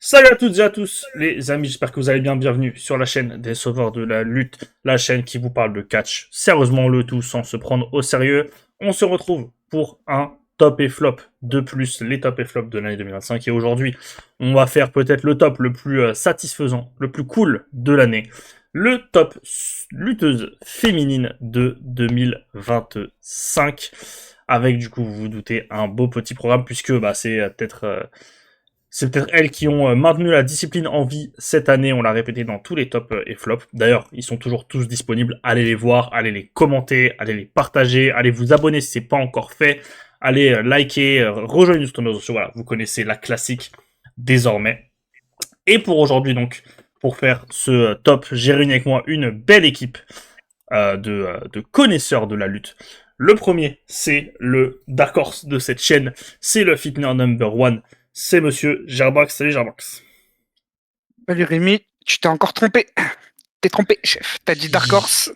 Salut à toutes et à tous, les amis, j'espère que vous allez bien. Bienvenue sur la chaîne des Sauveurs de la Lutte, la chaîne qui vous parle de catch, sérieusement le tout sans se prendre au sérieux. On se retrouve pour un top et flop de plus, les top et flop de l'année 2025. Et aujourd'hui, on va faire peut-être le top le plus satisfaisant, le plus cool de l'année. Le top lutteuse féminine de 2025. Avec, du coup, vous vous doutez, un beau petit programme puisque c'est peut-être elles qui ont maintenu la discipline en vie cette année. On l'a répété dans tous les tops et flops. D'ailleurs, ils sont toujours tous disponibles. Allez les voir, allez les commenter, allez les partager, allez vous abonner si c'est pas encore fait. Allez liker, rejoindre nos réseaux sociaux. Voilà, vous connaissez la classique désormais. Et pour aujourd'hui donc, pour faire ce top, j'ai réuni avec moi une belle équipe de connaisseurs de la lutte. Le premier, c'est le Dark Horse de cette chaîne, c'est le Fitner number one, c'est monsieur Gerbax. Salut Gerbax. Salut Rémi, tu t'es encore trompé. T'es trompé, chef. T'as dit Dark Horse.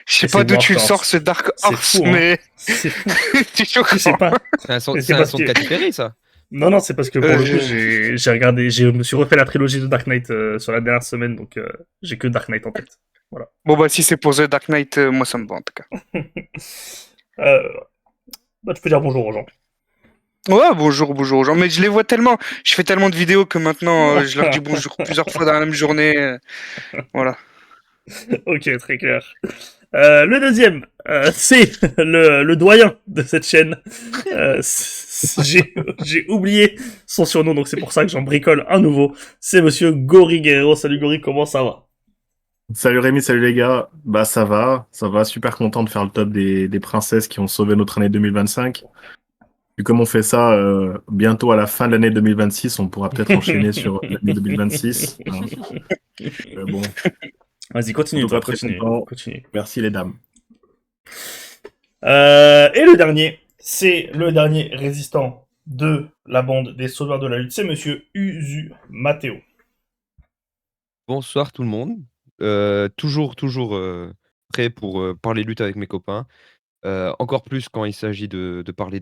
Je sais pas d'où tu le sors ce Dark Horse, fou, hein. mais C'est fou. tu choquant. Je sais pas. C'est un son de Katy Perry, ça. Non, c'est parce que pour le coup, j'ai regardé, je me suis refait la trilogie de Dark Knight sur la dernière semaine, donc j'ai que Dark Knight en tête. Voilà. Bon bah si c'est pour The Dark Knight, moi ça me va en tout cas. Tu peux dire bonjour aux gens. Ouais, bonjour aux gens. Mais je les vois tellement, je fais tellement de vidéos que maintenant je leur dis bonjour plusieurs fois dans la même journée. Voilà. Ok, très clair. Le deuxième, c'est le doyen de cette chaîne. J'ai oublié son surnom, donc c'est pour ça que j'en bricole un nouveau. C'est monsieur Gori Guerrero. Salut Gori, comment ça va? Salut Rémi, salut les gars. Bah ça va, super content de faire le top des princesses qui ont sauvé notre année 2025. Puis comme on fait ça bientôt à la fin de l'année 2026, on pourra peut-être enchaîner sur l'année 2026. Hein. Bon. Vas-y, continue, En tout cas, continue. Merci les dames. Et le dernier, c'est le dernier résistant de la bande des Sauveurs de la Lutte, c'est monsieur Uzu Matteo. Bonsoir tout le monde. Toujours prêt pour parler lutte avec mes copains. Encore plus quand il s'agit de parler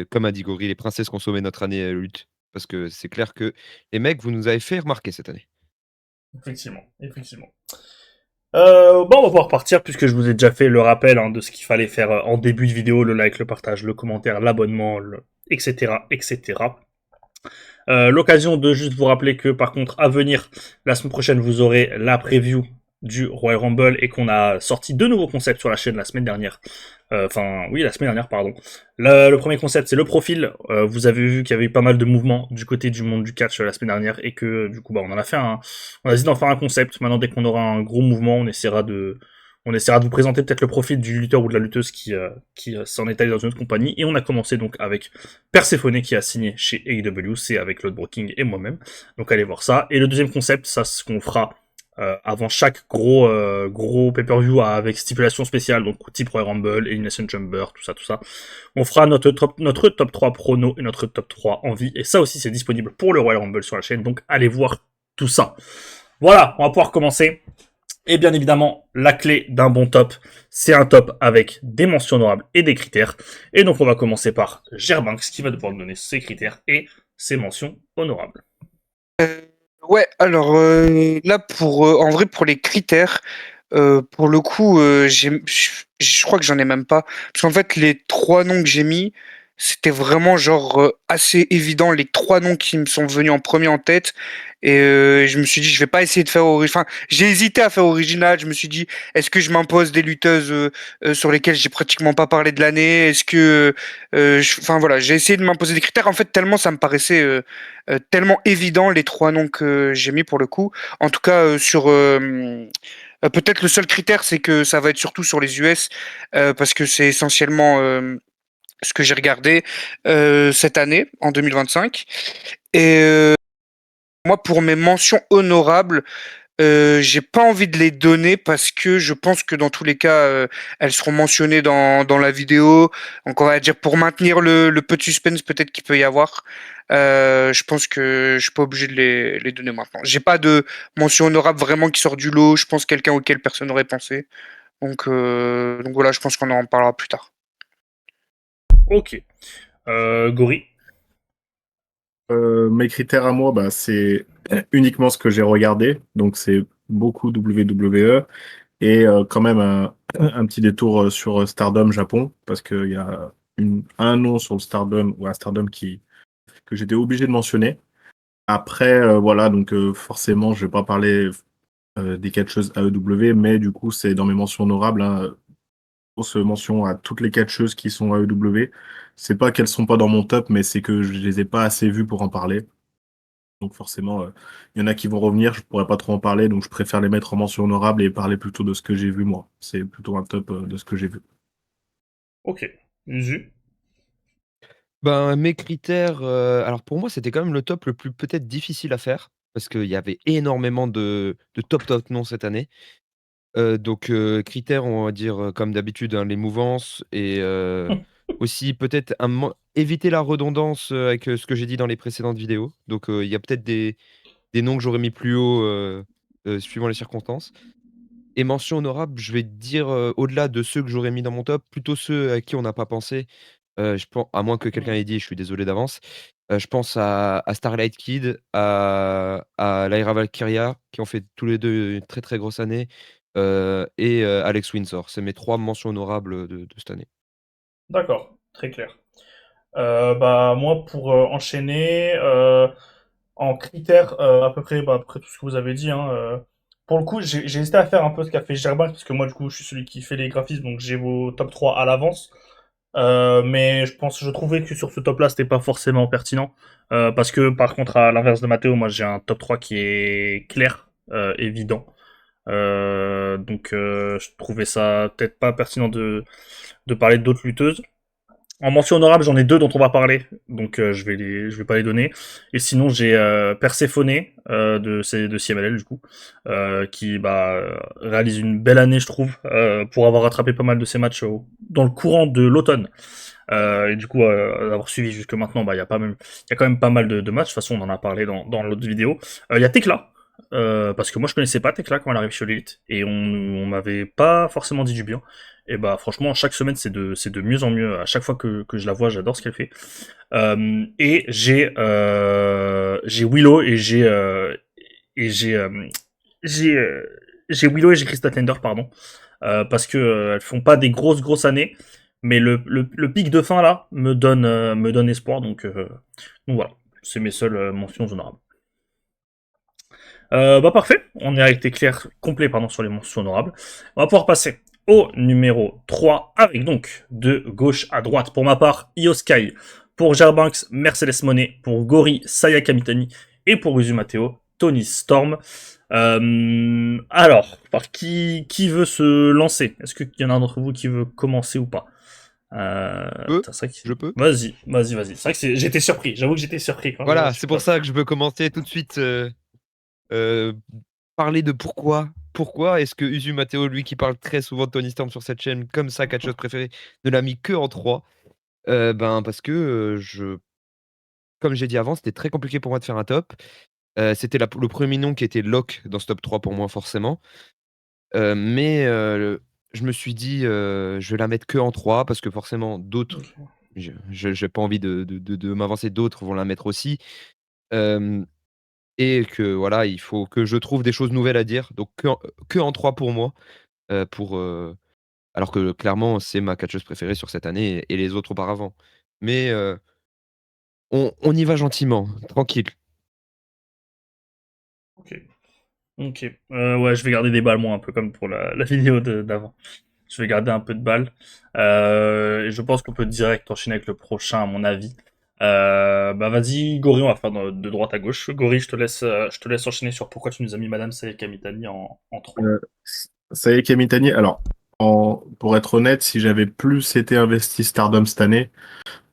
comme a dit Gori, les princesses qui ont sauvé notre année lutte. Parce que c'est clair que les mecs, vous nous avez fait remarquer cette année. Effectivement. On va pouvoir partir puisque je vous ai déjà fait le rappel de ce qu'il fallait faire en début de vidéo, le like, le partage, le commentaire, l'abonnement, etc. L'occasion de juste vous rappeler que par contre à venir la semaine prochaine vous aurez la preview du Royal Rumble et qu'on a sorti deux nouveaux concepts sur la chaîne la semaine dernière. La semaine dernière, pardon. Le premier concept, c'est le profil. Vous avez vu qu'il y avait eu pas mal de mouvements du côté du monde du catch la semaine dernière et que du coup, on en a fait on a décidé d'en faire un concept. Maintenant, dès qu'on aura un gros mouvement, on essaiera de vous présenter peut-être le profil du lutteur ou de la lutteuse qui s'en est allé dans une autre compagnie. Et on a commencé donc avec Perséphone qui a signé chez AEW, c'est avec Lord Brooking et moi-même. Donc allez voir ça. Et le deuxième concept, ça ce qu'on fera avant chaque gros pay-per-view avec stipulation spéciale, donc type Royal Rumble, Elimination Chamber, tout ça. On fera notre top 3 prono et notre top 3 en vie. Et ça aussi, c'est disponible pour le Royal Rumble sur la chaîne. Donc allez voir tout ça. Voilà, on va pouvoir commencer. Et bien évidemment, la clé d'un bon top, c'est un top avec des mentions honorables et des critères. Et donc on va commencer par Gerbanks qui va devoir nous donner ses critères et ses mentions honorables. Ouais, alors là en vrai pour les critères, pour le coup, je crois que j'en ai même pas. Parce qu'en fait, les 3 noms que j'ai mis, c'était vraiment genre assez évident, les 3 noms qui me sont venus en premier en tête. Et je me suis dit, je vais pas essayer de faire original. Enfin, j'ai hésité à faire original. Je me suis dit, est-ce que je m'impose des lutteuses sur lesquelles j'ai pratiquement pas parlé de l'année? Est-ce que, enfin voilà, j'ai essayé de m'imposer des critères. En fait, tellement ça me paraissait tellement évident les 3 noms que j'ai mis pour le coup. En tout cas, peut-être le seul critère, c'est que ça va être surtout sur les US, parce que c'est essentiellement ce que j'ai regardé cette année, en 2025. Et moi, pour mes mentions honorables, j'ai pas envie de les donner parce que je pense que dans tous les cas, elles seront mentionnées dans la vidéo. Donc on va dire pour maintenir le peu de suspense peut-être qu'il peut y avoir. Je pense que je suis pas obligé de les donner maintenant. J'ai pas de mention honorable vraiment qui sort du lot. Je pense quelqu'un auquel personne n'aurait pensé. Donc voilà, je pense qu'on en parlera plus tard. Ok. Gori. Mes critères à moi, bah, c'est uniquement ce que j'ai regardé. Donc, c'est beaucoup WWE et quand même un petit détour sur Stardom Japon parce qu'il y a un nom sur le Stardom ou un Stardom que j'étais obligé de mentionner. Après, voilà, donc forcément, je vais pas parler des catcheuses AEW, mais du coup, c'est dans mes mentions honorables. Hein, grosse mention à toutes les catcheuses qui sont AEW. C'est pas qu'elles sont pas dans mon top, mais c'est que je les ai pas assez vues pour en parler. Donc forcément, il y en a qui vont revenir, je pourrais pas trop en parler, donc je préfère les mettre en mention honorable et parler plutôt de ce que j'ai vu moi. C'est plutôt un top de ce que j'ai vu. Ok. Usu. Ben, mes critères, alors pour moi, c'était quand même le top le plus peut-être difficile à faire, parce qu'il y avait énormément de top noms cette année. Donc, critères, on va dire, comme d'habitude, hein, les mouvances et aussi peut-être éviter la redondance, avec, ce que j'ai dit dans les précédentes vidéos. Donc, il y a peut-être des noms que j'aurais mis plus haut, suivant les circonstances. Et mention honorable, je vais te dire, au-delà de ceux que j'aurais mis dans mon top, plutôt ceux à qui on n'a pas pensé. Je pen À moins que quelqu'un ait dit, je suis désolé d'avance. Je pense à Starlight Kid, à Lyra Valkyria, qui ont fait tous les 2 une très, très grosse année, et Alex Windsor. C'est mes 3 mentions honorables, de cette année. D'accord, très clair. Bah moi pour enchaîner en critères à peu près bah, après tout ce que vous avez dit hein, pour le coup j'ai hésité à faire un peu ce qu'a fait Germain parce que moi du coup je suis celui qui fait les graphismes donc j'ai vos top 3 à l'avance. Mais je trouvais que sur ce top là c'était pas forcément pertinent parce que par contre à l'inverse de Mathéo moi j'ai un top 3 qui est clair, évident. Donc je trouvais ça peut-être pas pertinent de parler d'autres lutteuses. En mention honorable, j'en ai deux dont on va parler, donc je vais pas les donner. Et sinon, j'ai Perséphone de CMLL du coup, qui réalise une belle année, je trouve, pour avoir rattrapé pas mal de ses matchs dans le courant de l'automne. Et du coup, avoir suivi jusque maintenant, il y a quand même pas mal de matchs. De toute façon, on en a parlé dans l'autre vidéo. Il y a Tekla. Parce que moi je connaissais pas Tekla quand elle arrive sur l'élite et on m'avait pas forcément dit du bien. Et bah franchement chaque semaine c'est de mieux en mieux. À chaque fois que je la vois j'adore ce qu'elle fait. Et j'ai Willow et j'ai j'ai Willow et j'ai Krista Tender pardon parce que elles font pas des grosses années mais le pic de fin là me donne espoir donc voilà c'est mes seules mentions honorables. Bah parfait, on a été clair, complet pardon, sur les mentions honorables. On va pouvoir passer au numéro 3 avec donc de gauche à droite. Pour ma part, Io Sky. Pour Jarbanks, Mercedes Monet. Pour Gori, Saya Kamitani. Et pour Uzu Mateo, Tony Storm. Alors, par qui veut se lancer? Est-ce qu'il y en a un d'entre vous qui veut commencer ou pas? Peux, Putain, c'est vrai je peux. Vas-y. C'est vrai que j'étais surpris. J'avoue que j'étais surpris quand Voilà, je c'est suis pour pas. ça que je veux commencer tout de suite, heu, parler de pourquoi est-ce que Usu Mateo, lui qui parle très souvent de Tony Storm sur cette chaîne comme sa catcheuse préférée, ne l'a mis que en 3. Ben, parce que, je comme j'ai dit avant, c'était très compliqué pour moi de faire un top. C'était le premier nom qui était lock dans ce top 3 pour moi forcément. Mais je me suis dit, «Je vais la mettre que en 3 parce que forcément d'autres, Ok. je j'ai pas envie de m'avancer, d'autres vont la mettre aussi». Hem Et que voilà, il faut que je trouve des choses nouvelles à dire, donc que en 3 pour moi, pour, alors que clairement c'est ma catcheuse préférée sur cette année et les autres auparavant. Mais on y va gentiment, tranquille. Ok. Ok. Ouais, je vais garder des balles, moi, un peu comme pour la vidéo d'avant. Je vais garder un peu de balles. Et je pense qu'on peut direct enchaîner avec le prochain, à mon avis. Bah vas-y, Gori, on va faire de droite à gauche. Gori, je te laisse enchaîner sur pourquoi tu nous as mis Madame Sayek Kamitani en 3. Euh, Saya Kamitani, alors, pour être honnête, si j'avais plus été investi Stardom cette année,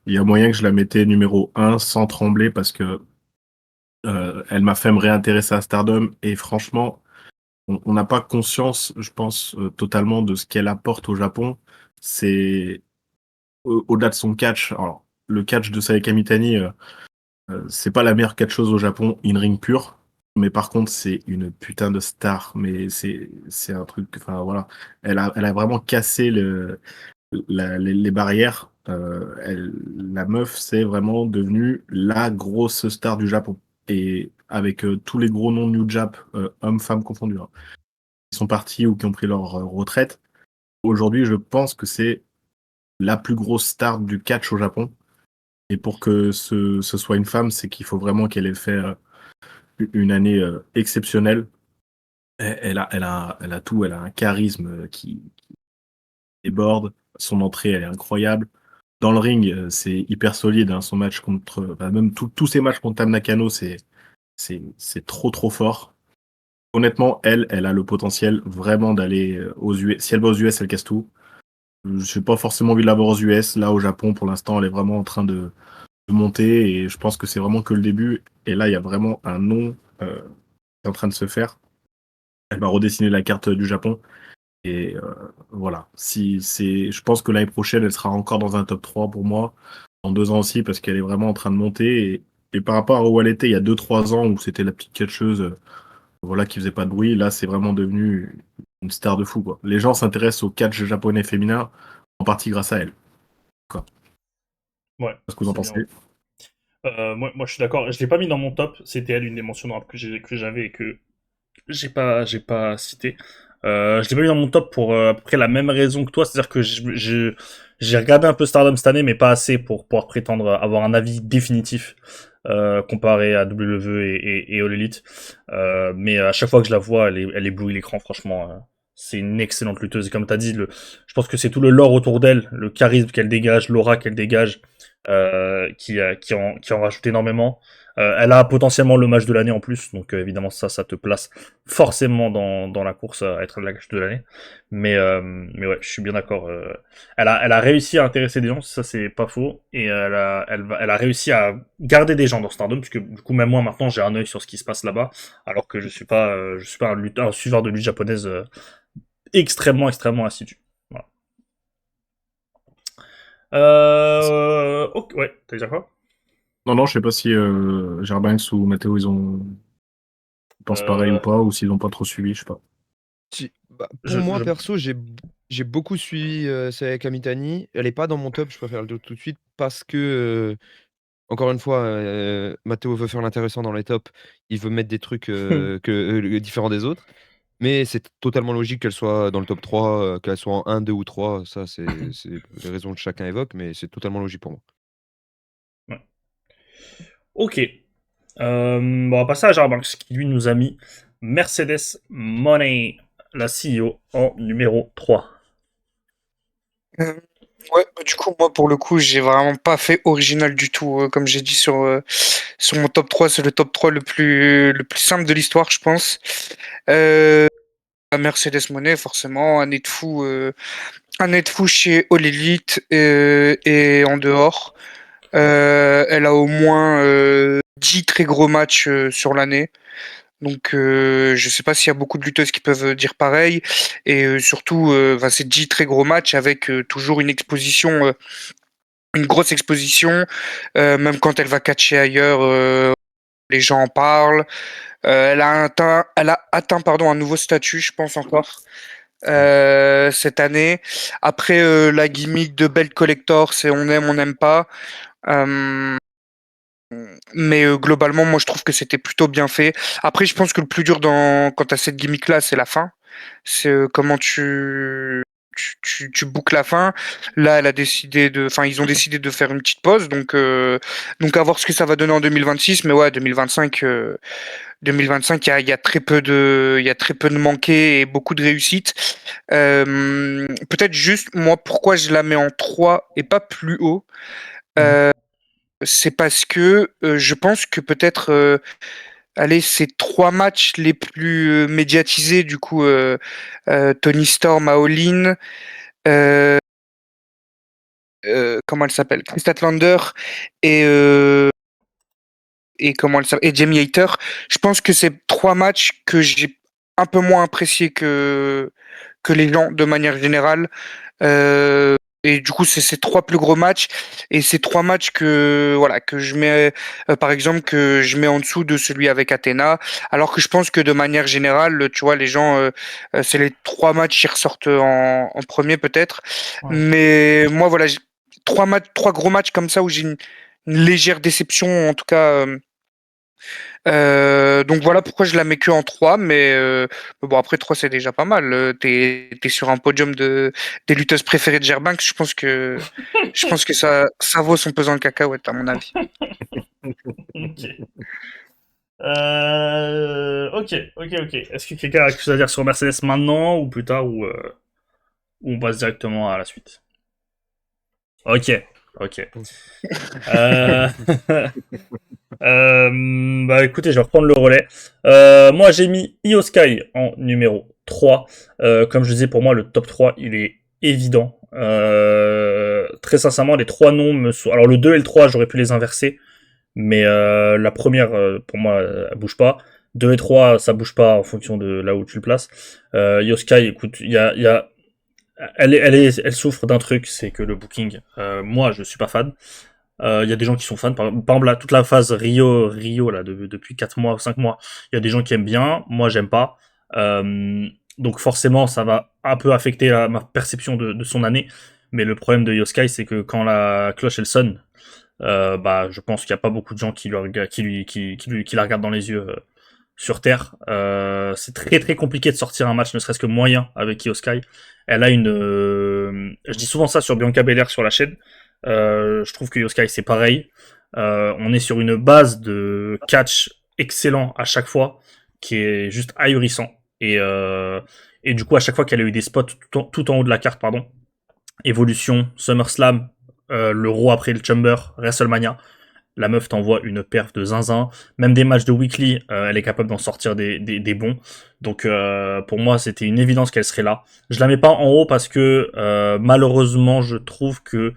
il y a moyen que je la mettais numéro un sans trembler parce que elle m'a fait me réintéresser à Stardom et franchement, on n'a pas conscience, je pense, totalement de ce qu'elle apporte au Japon. C'est au-delà de son catch. Alors, le catch de Sayaka Mitani, c'est pas la meilleure catcheuse au Japon, in-ring pur. Mais par contre, c'est une putain de star. Mais c'est un truc. Enfin voilà, elle a vraiment cassé les barrières, la meuf, c'est vraiment devenu la grosse star du Japon. Et avec tous les gros noms New Jap, hommes-femmes confondus, hein, qui sont partis ou qui ont pris leur retraite, aujourd'hui, je pense que c'est la plus grosse star du catch au Japon. Et pour que ce soit une femme, c'est qu'il faut vraiment qu'elle ait fait une année exceptionnelle. Elle a tout, elle a un charisme qui déborde. Son entrée, elle est incroyable. Dans le ring, c'est hyper solide, hein, son match contre. Bah, même tous ses matchs contre Tam Nakano, c'est trop, trop fort. Honnêtement, elle a le potentiel vraiment d'aller aux US. Si elle va aux US, elle casse tout. Je n'ai pas forcément envie de la voir aux US. Là, au Japon, pour l'instant, elle est vraiment en train de monter et je pense que c'est vraiment que le début. Et là, il y a vraiment un nom qui est en train de se faire. Elle va redessiner la carte du Japon. Et voilà. Je pense que l'année prochaine, elle sera encore dans un top 3 pour moi. En 2 ans aussi, parce qu'elle est vraiment en train de monter. Et par rapport à où elle était il y a 2-3 ans, où c'était la petite catcheuse voilà, qui faisait pas de bruit, là, c'est vraiment devenu une star de fou, quoi. Les gens s'intéressent au catch japonais féminin, en partie grâce à elle. Quoi. Ouais, Qu'est-ce que vous en c'est bien. pensez? Moi, je suis d'accord. Je l'ai pas mis dans mon top. C'était elle, une des mentions honorables que j'avais et que j'ai pas cité. Je l'ai pas mis dans mon top pour à peu près la même raison que toi, c'est-à-dire que j'ai regardé un peu Stardom cette année, mais pas assez pour pouvoir prétendre avoir un avis définitif comparé à WWE et All Elite. Mais à chaque fois que je la vois, elle éblouit l'écran, franchement. C'est une excellente lutteuse. Et comme tu as dit, je pense que c'est tout le lore autour d'elle, le charisme qu'elle dégage, l'aura qu'elle dégage, qui en rajoute énormément. Elle a potentiellement le match de l'année en plus, donc évidemment ça te place forcément dans la course à être la match de l'année. Mais ouais, je suis bien d'accord. Elle a réussi à intéresser des gens, ça c'est pas faux, et elle a réussi à garder des gens dans Stardom, puisque du coup même moi maintenant j'ai un œil sur ce qui se passe là-bas, alors que je suis pas un suiveur de lutte japonaise extrêmement assidu. Voilà. Ok, ouais, t'as dit quoi? Non, non, je sais pas si Gerbanks ou Matteo, ils pensent pareil ou Euh, pas, ou s'ils n'ont pas trop suivi, je sais pas. Bah, pour je, moi, je, perso, j'ai beaucoup suivi Saya Kamitani. Elle est pas dans mon top, je préfère le dire tout de suite, parce que, encore une fois, Matteo veut faire l'intéressant dans les tops. Il veut mettre des trucs différents des autres. Mais c'est totalement logique qu'elle soit dans le top 3, qu'elle soit en 1, 2 ou 3. Ça, c'est les raisons que chacun évoque, mais c'est totalement logique pour moi. Ouais. Ok. Bon, on va passer à Jarbanks, qui lui nous a mis Mercedes Money, la CEO, en numéro 3. Euh, ouais, bah, du coup, moi, pour le coup, j'ai vraiment pas fait original du tout. Comme j'ai dit sur mon top 3, c'est le top 3 le plus simple de l'histoire, je pense. Euh, la Mercedes Moné, forcément, année de fou chez All Elite et en dehors. Elle a au moins 10 très gros matchs sur l'année. Donc, je sais pas s'il y a beaucoup de lutteuses qui peuvent dire pareil. Et surtout, c'est 10 très gros matchs avec toujours une grosse exposition. Même quand elle va catcher ailleurs, les gens en parlent. Elle a atteint pardon, un nouveau statut, je pense encore, cette année. Après, la gimmick de Belt Collector, c'est on n'aime pas. Euh, mais globalement, moi, je trouve que c'était plutôt bien fait. Après, je pense que le plus dur quand tu as cette gimmick-là, c'est la fin. C'est comment tu boucles la fin. Là, ils ont décidé de faire une petite pause, donc à voir ce que ça va donner en 2026. Mais ouais, 2025, 2025, il y a il y a très peu de manqués et beaucoup de réussites. Peut-être juste moi, pourquoi je la mets en 3 et pas plus haut. Euh, c'est parce que je pense que peut-être, allez, ces 3 matchs les plus médiatisés, du coup, Tony Storm à All In, euh, comment elle s'appelle? Chris Statlander et, euh, et comment elle s'appelle? Et Jamie Hayter. Je pense que c'est 3 matchs que j'ai un peu moins apprécié que les gens de manière générale. Euh, et du coup, c'est ces 3 plus gros matchs et ces 3 matchs que je mets, par exemple, que je mets en dessous de celui avec Athena. Alors que je pense que de manière générale, tu vois, les gens, c'est les 3 matchs qui ressortent en 1er peut-être. Ouais. Mais moi, voilà, 3 gros matchs comme ça où j'ai une légère déception, en tout cas. Donc voilà pourquoi je la mets que en 3, mais bon, après 3 c'est déjà pas mal. T'es sur un podium des lutteuses préférées de Gerbank. Je pense que ça vaut son pesant de cacahuètes, à mon avis. Ok. Ok. Est-ce que quelqu'un a quelque chose à dire sur Mercedes maintenant ou plus tard ou on passe directement à la suite? Ok. Euh... Bah écoutez, je vais reprendre le relais. Moi j'ai mis Io Sky en numéro 3. Comme je disais, pour moi le top 3 il est évident. Très sincèrement, les 3 noms me sont... Alors le 2 et le 3 j'aurais pu les inverser, mais la première pour moi elle bouge pas. 2 et 3 ça bouge pas en fonction de là où tu le places. Io Sky, écoute, il y a... elle souffre d'un truc, c'est que le booking, moi je suis pas fan. Il y a des gens qui sont fans. Par exemple, là, toute la phase Rio là, depuis 4 mois, 5 mois, il y a des gens qui aiment bien. Moi, j'aime pas. Donc forcément, ça va un peu affecter ma perception de son année. Mais le problème de Yoskai, c'est que quand la cloche elle sonne, bah, je pense qu'il n'y a pas beaucoup de gens qui la regardent dans les yeux sur Terre. C'est très très compliqué de sortir un match, ne serait-ce que moyen, avec Io Sky. Elle a une... je dis souvent ça sur Bianca Belair sur la chaîne. Je trouve que Io Sky, c'est pareil. On est sur une base de catch excellent à chaque fois, qui est juste ahurissant. Et du coup, à chaque fois qu'elle a eu des spots tout en haut de la carte, pardon, Evolution, SummerSlam, l'Euro après le Chamber, WrestleMania, la meuf t'envoie une perf de zinzin. Même des matchs de weekly, elle est capable d'en sortir des bons. Donc pour moi, c'était une évidence qu'elle serait là. Je la mets pas en haut parce que malheureusement, je trouve que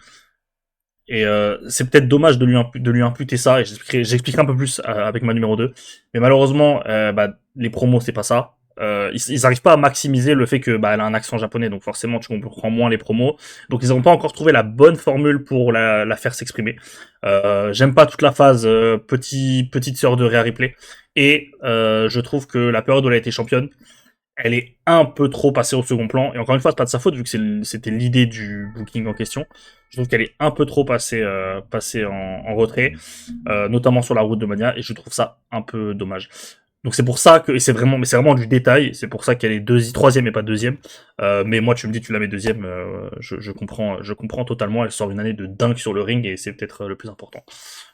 c'est peut-être dommage de lui imputer ça, et j'expliquerai un peu plus avec ma numéro 2. Mais malheureusement, bah, les promos, c'est pas ça. Ils arrivent pas à maximiser le fait que bah, elle a un accent japonais, donc forcément tu comprends moins les promos. Donc ils n'ont pas encore trouvé la bonne formule pour la faire s'exprimer. J'aime pas toute la phase petite sœur de Rhea Ripley. Et je trouve que la période où elle a été championne, elle est un peu trop passée au second plan. Et encore une fois, c'est pas de sa faute, vu que c'était l'idée du booking en question. Je trouve qu'elle est un peu trop passée en retrait, notamment sur la route de Mania, et je trouve ça un peu dommage. Donc c'est pour ça que, et c'est vraiment du détail, c'est pour ça qu'elle est troisième et pas deuxième. Mais moi, tu me dis, tu la mets deuxième, je comprends totalement. Elle sort une année de dingue sur le ring, et c'est peut-être le plus important.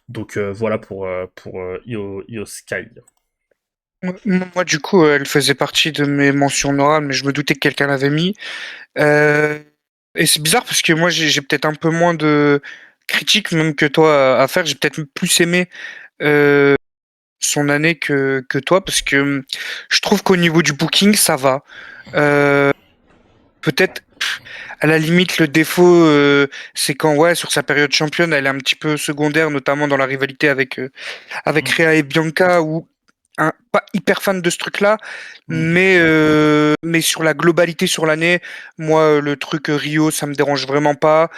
Donc voilà pour Io Sky. Moi, du coup, elle faisait partie de mes mentions honorables, mais je me doutais que quelqu'un l'avait mis. Et c'est bizarre parce que moi, j'ai peut-être un peu moins de critiques même que toi à faire. J'ai peut-être plus aimé euh, son année que toi parce que je trouve qu'au niveau du booking, ça va. Euh, Peut-être à la limite le défaut, c'est quand ouais sur sa période championne, elle est un petit peu secondaire, notamment dans la rivalité avec Mm. Rhea et Bianca où pas hyper fan de ce truc-là, Mm. mais sur la globalité sur l'année, moi, le truc Rio, ça me dérange vraiment pas.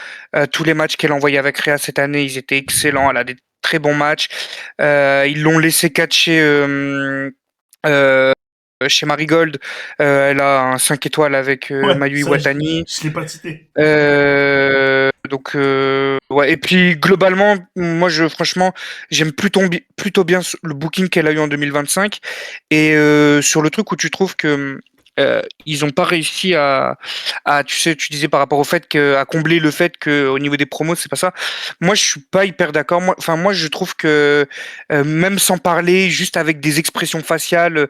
Tous les matchs qu'elle a envoyés avec Rhea cette année, ils étaient excellents. Elle a des très bons matchs. Ils l'ont laissé catcher euh, chez Marigold. Elle a un 5 étoiles avec Ouais, Mayu ça, Iwatani. je l'ai pas cité. Donc ouais, et puis globalement moi franchement j'aime plutôt bien le booking qu'elle a eu en 2025 et sur le truc où tu trouves que ils ont pas réussi à tu sais tu disais par rapport au fait que à combler le fait que au niveau des promos c'est pas ça. Moi je suis pas hyper d'accord. Moi je trouve que même sans parler juste avec des expressions faciales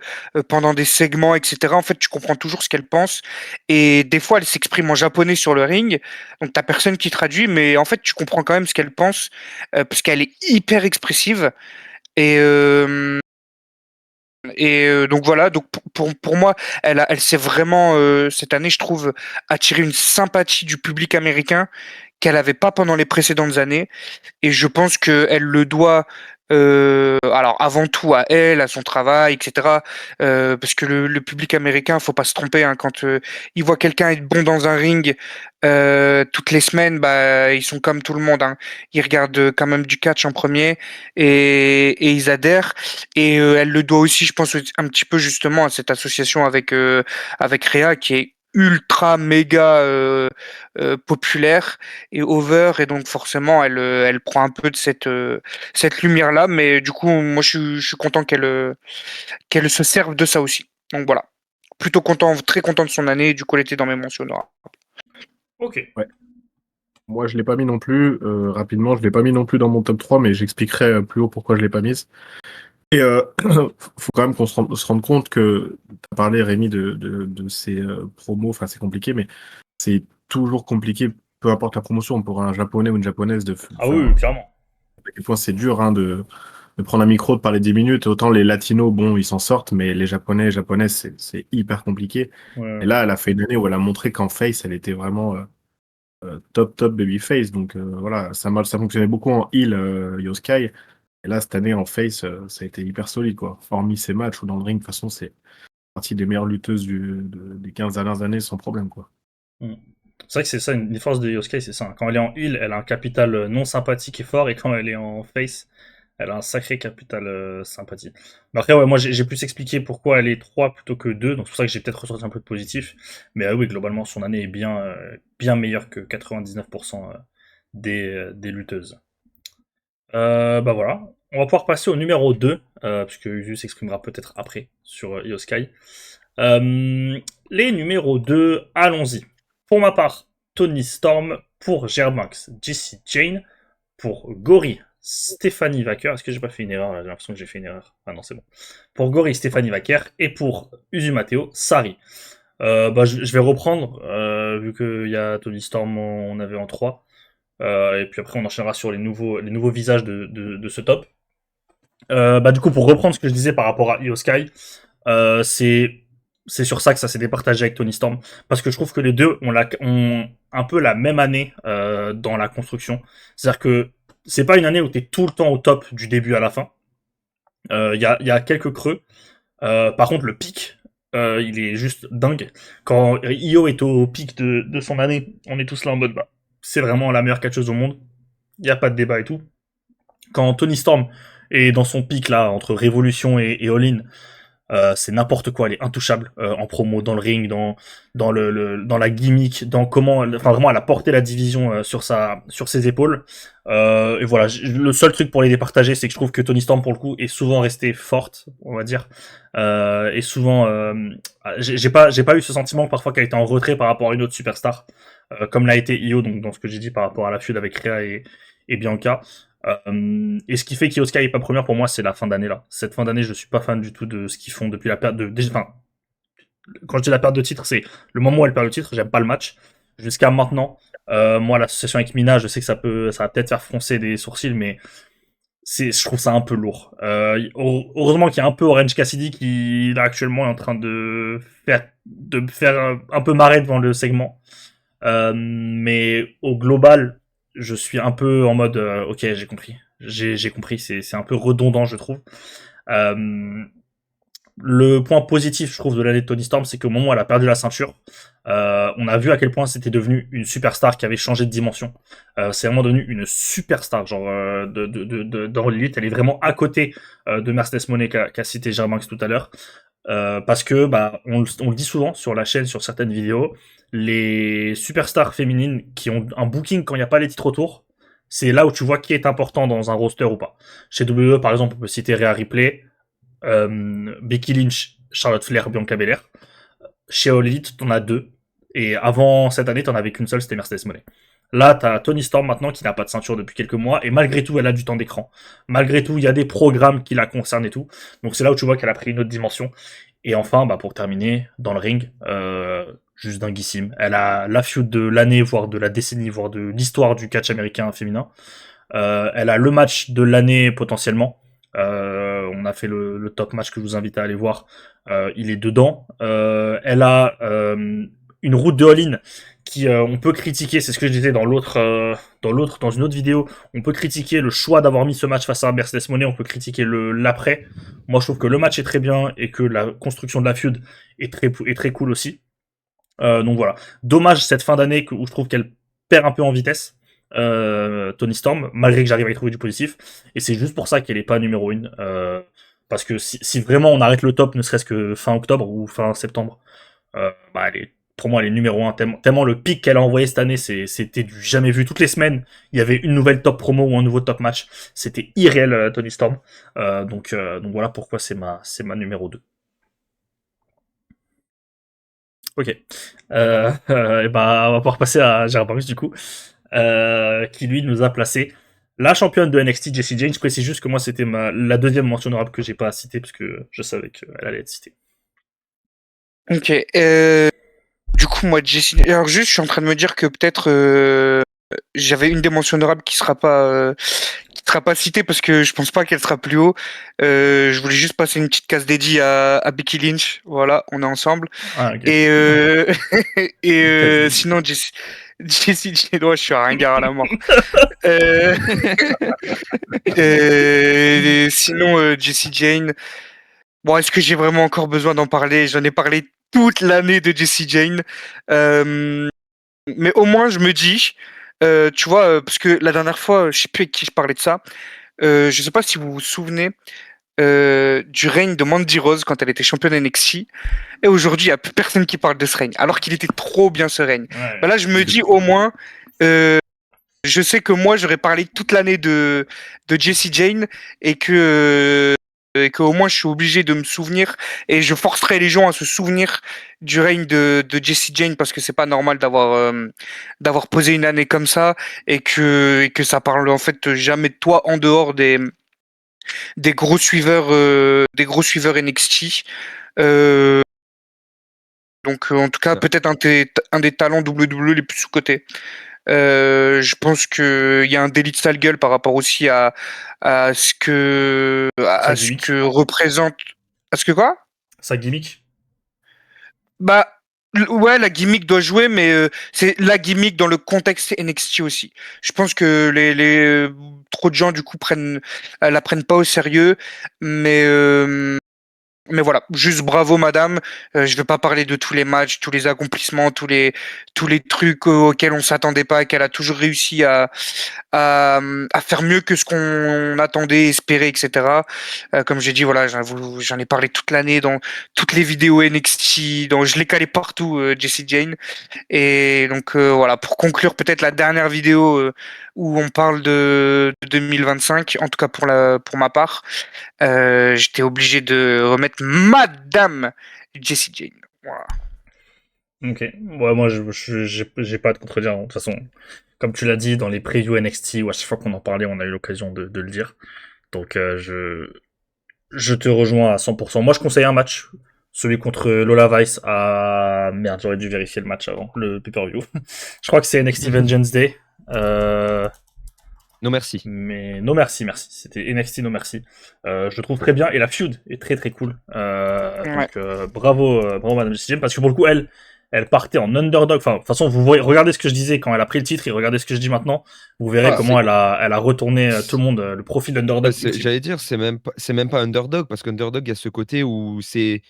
pendant des segments etc. En fait tu comprends toujours ce qu'elle pense et des fois elle s'exprime en japonais sur le ring donc t'as personne qui traduit, mais en fait tu comprends quand même ce qu'elle pense parce qu'elle est hyper expressive et donc voilà. Donc pour moi, elle s'est vraiment cette année, je trouve, attiré une sympathie du public américain qu'elle avait pas pendant les précédentes années. Et je pense qu'elle le doit Alors avant tout à elle, à son travail, etc. Parce que le public américain, faut pas se tromper, hein, quand il voit quelqu'un être bon dans un ring toutes les semaines, bah ils sont comme tout le monde, hein. Ils regardent quand même du catch en premier et ils adhèrent. Et elle le doit aussi, je pense, un petit peu justement à cette association avec Rhea qui est ultra méga populaire et over, et donc forcément elle prend un peu de cette lumière-là, mais du coup, moi, je suis content qu'elle se serve de ça aussi. Donc voilà. Plutôt content, très content de son année, et du coup, elle était dans mes mentions honorables. Ok. Moi, je l'ai pas mis non plus. Rapidement, je l'ai pas mis non plus dans mon top 3, mais j'expliquerai plus haut pourquoi je l'ai pas mise. Et faut quand même qu'on se rende compte que tu as parlé, Rémi, de ces promos. Enfin, c'est compliqué, mais c'est toujours compliqué, peu importe la promotion, pour un japonais ou une japonaise Ah oui, clairement. à quel point c'est dur, hein, de prendre un micro, de parler 10 minutes. Autant les latinos, bon, ils s'en sortent, mais les japonais et japonaises, c'est hyper compliqué. Ouais. Et là, elle a fait une année où elle a montré qu'en face, elle était vraiment top babyface. Donc voilà, ça fonctionnait beaucoup en heel, Yoskai. Et là, cette année, en face, ça a été hyper solide, quoi. Hormis ces matchs ou dans le ring, de toute façon, c'est partie des meilleures lutteuses des 15 dernières années sans problème, quoi. Mm. C'est vrai que c'est ça, une des forces de Yosuke, c'est ça. Quand elle est en heal, elle a un capital non sympathique et fort, et quand elle est en face, elle a un sacré capital sympathie. Mais après, ouais, moi j'ai plus expliqué pourquoi elle est 3 plutôt que 2, donc c'est pour ça que j'ai peut-être ressorti un peu de positif. Mais oui, globalement, son année est bien meilleure que 99% des lutteuses. Bah voilà. On va pouvoir passer au numéro 2, puisque Uzu s'exprimera peut-être après sur Yoskai. Les numéros 2, allons-y. Pour ma part, Tony Storm. Pour Germax, Jessie Jane. Pour Gory, Stéphanie Wacker. Est-ce que j'ai pas fait une erreur là? J'ai l'impression que j'ai fait une erreur. Ah non, c'est bon. Pour Gory, Stéphanie Wacker. Et pour Uzumateo, Sari. Bah, je vais reprendre, vu qu'il y a Tony Storm, on avait en 3. Et puis après, on enchaînera sur les nouveaux visages de ce top. Bah, du coup, pour reprendre ce que je disais par rapport à Io Sky, c'est sur ça que ça s'est départagé avec Tony Storm, parce que je trouve que les deux ont un peu la même année dans la construction. C'est-à-dire que c'est pas une année où tu es tout le temps au top du début à la fin. Y a quelques creux. Par contre, le pic, il est juste dingue. Quand Io est au pic de son année, on est tous là en mode, bah, c'est vraiment la meilleure catcheuse au monde. Il n'y a pas de débat et tout. Quand Tony Storm est dans son pic là, entre Révolution et All-In, c'est n'importe quoi, elle est intouchable en promo, dans le ring, dans la gimmick, dans comment, enfin vraiment, elle a porté la division sur ses épaules. Et voilà, le seul truc pour les départager, c'est que je trouve que Tony Storm pour le coup est souvent restée forte, on va dire, et souvent, j'ai pas eu ce sentiment parfois qu'elle était en retrait par rapport à une autre superstar, comme l'a été Io, donc dans ce que j'ai dit par rapport à la feud avec Rhea et Bianca. Et ce qui fait qu'Io Sky est pas première pour moi, c'est la fin d'année là. Cette fin d'année, je suis pas fan du tout de ce qu'ils font depuis la perte de. Enfin, quand je dis la perte de titre, c'est le moment où elle perd le titre. J'aime pas le match. Jusqu'à maintenant, moi, l'association avec Mina, je sais que ça va peut-être faire froncer des sourcils, mais je trouve ça un peu lourd. Heureusement qu'il y a un peu Orange Cassidy qui là actuellement est en train de faire un peu marrer devant le segment. Mais au global, je suis un peu en mode ok, j'ai compris. J'ai compris, c'est un peu redondant, je trouve. Euh, le point positif, je trouve, de l'année de Tony Storm, c'est qu'au moment où elle a perdu la ceinture, on a vu à quel point c'était devenu une superstar qui avait changé de dimension. C'est vraiment devenu une superstar, genre dans l'élite. Elle est vraiment à côté de Mercedes Moné qu'a cité Germax tout à l'heure. Parce que bah on le dit souvent sur la chaîne, sur certaines vidéos, les superstars féminines qui ont un booking quand il n'y a pas les titres autour, c'est là où tu vois qui est important dans un roster ou pas. Chez WWE, par exemple, on peut citer Rhea Ripley, Becky Lynch, Charlotte Flair, Bianca Belair. Chez All Elite, t'en as 2. Et avant cette année, t'en avais qu'une seule, c'était Mercedes Moné. Là, t'as Tony Storm maintenant qui n'a pas de ceinture depuis quelques mois, et malgré tout, elle a du temps d'écran. Malgré tout, il y a des programmes qui la concernent et tout. Donc c'est là où tu vois qu'elle a pris une autre dimension. Et enfin, bah, pour terminer, dans le ring, juste dinguissime. Elle a la feud de l'année, voire de la décennie, voire de l'histoire du catch américain féminin. Elle a le match de l'année potentiellement. On a fait le top match que je vous invite à aller voir. Il est dedans. Elle a une route de all-in on peut critiquer, c'est ce que je disais dans une autre vidéo, on peut critiquer le choix d'avoir mis ce match face à Mercedes Moné, on peut critiquer l'après. Moi, je trouve que le match est très bien et que la construction de la feud est très cool aussi. Donc voilà. Dommage cette fin d'année où je trouve qu'elle perd un peu en vitesse. Toni Storm, malgré que j'arrive à y trouver du positif. Et c'est juste pour ça qu'elle est pas numéro 1. Parce que si vraiment on arrête le top, ne serait-ce que fin octobre ou fin septembre, pour moi, elle est numéro 1. Tellement le pic qu'elle a envoyé cette année, c'était du jamais vu. Toutes les semaines, il y avait une nouvelle top promo ou un nouveau top match. C'était irréel, Toni Storm. Donc voilà pourquoi c'est ma numéro 2. Ok. Et on va pouvoir passer à Gérard Barus du coup, qui lui nous a placé la championne de NXT, Jessie Jane. Je précise juste que moi c'était la deuxième mention honorable que j'ai pas citée parce que je savais qu'elle allait être citée. Ok. Du coup, moi, Jessie. Alors juste, je suis en train de me dire que peut-être j'avais une des mentions honorables qui sera pas citée parce que je pense pas qu'elle sera plus haut. Je voulais juste passer une petite case dédiée à Becky Lynch. Voilà, on est ensemble. Ah, ok. Et sinon, Jessie Jane, ouais, je suis un ringard à la mort. Sinon, Jessie Jane. Bon, est-ce que j'ai vraiment encore besoin d'en parler? J'en ai parlé toute l'année de Jessie Jane. Mais au moins, je me dis, tu vois, parce que la dernière fois, je sais plus avec qui je parlais de ça. Je sais pas si vous vous souvenez du règne de Mandy Rose quand elle était championne NXT. Et aujourd'hui, il n'y a plus personne qui parle de ce règne, alors qu'il était trop bien ce règne. Ouais. Bah là, je me dis au moins, je sais que moi, j'aurais parlé toute l'année de Jessie Jane et qu'au moins je suis obligé de me souvenir et je forcerai les gens à se souvenir du règne de Jessie Jane parce que c'est pas normal d'avoir posé une année comme ça et que ça parle en fait jamais de toi en dehors des gros suiveurs NXT. Donc en tout cas peut-être un des talents WWE les plus sous-cotés. Je pense qu'il y a un délit de sale gueule par rapport aussi à ce que représente. À ce que quoi? Sa gimmick. Bah ouais, la gimmick doit jouer, mais c'est la gimmick dans le contexte NXT aussi. Je pense que les trop de gens du coup la prennent pas au sérieux, mais voilà, juste bravo madame. Je vais pas parler de tous les matchs, tous les accomplissements, tous les trucs auxquels on s'attendait pas, qu'elle a toujours réussi à faire mieux que ce qu'on attendait, espérait, etc. Comme j'ai dit, voilà, j'en ai parlé toute l'année dans toutes les vidéos NXT, je l'ai calé partout, Jessie Jane. Et donc voilà, pour conclure peut-être la dernière vidéo où on parle de 2025, en tout cas pour ma part, j'étais obligé de remettre Madame Jessie Jane. Voilà. Ok. Ouais, moi, j'ai pas à te contredire. De toute façon, comme tu l'as dit, dans les previews NXT, ou à chaque fois qu'on en parlait, on a eu l'occasion de le dire. Donc, je te rejoins à 100%. Moi, je conseille un match. Celui contre Lola Vice à... Merde, j'aurais dû vérifier le match avant, le pay-per-view. Je crois que c'est NXT Vengeance Day. Non, merci. Mais no merci. C'était NXT no merci. Je le trouve très bien et la feud est très très cool. Ouais. Donc bravo Madame Jessie Jane parce que pour le coup elle partait en underdog. Enfin de toute façon vous regardez ce que je disais quand elle a pris le titre et regardez ce que je dis maintenant. Vous verrez comment elle a retourné tout le monde le profil d'underdog. J'allais dire c'est même pas underdog parce qu'underdog il y a ce côté où c'est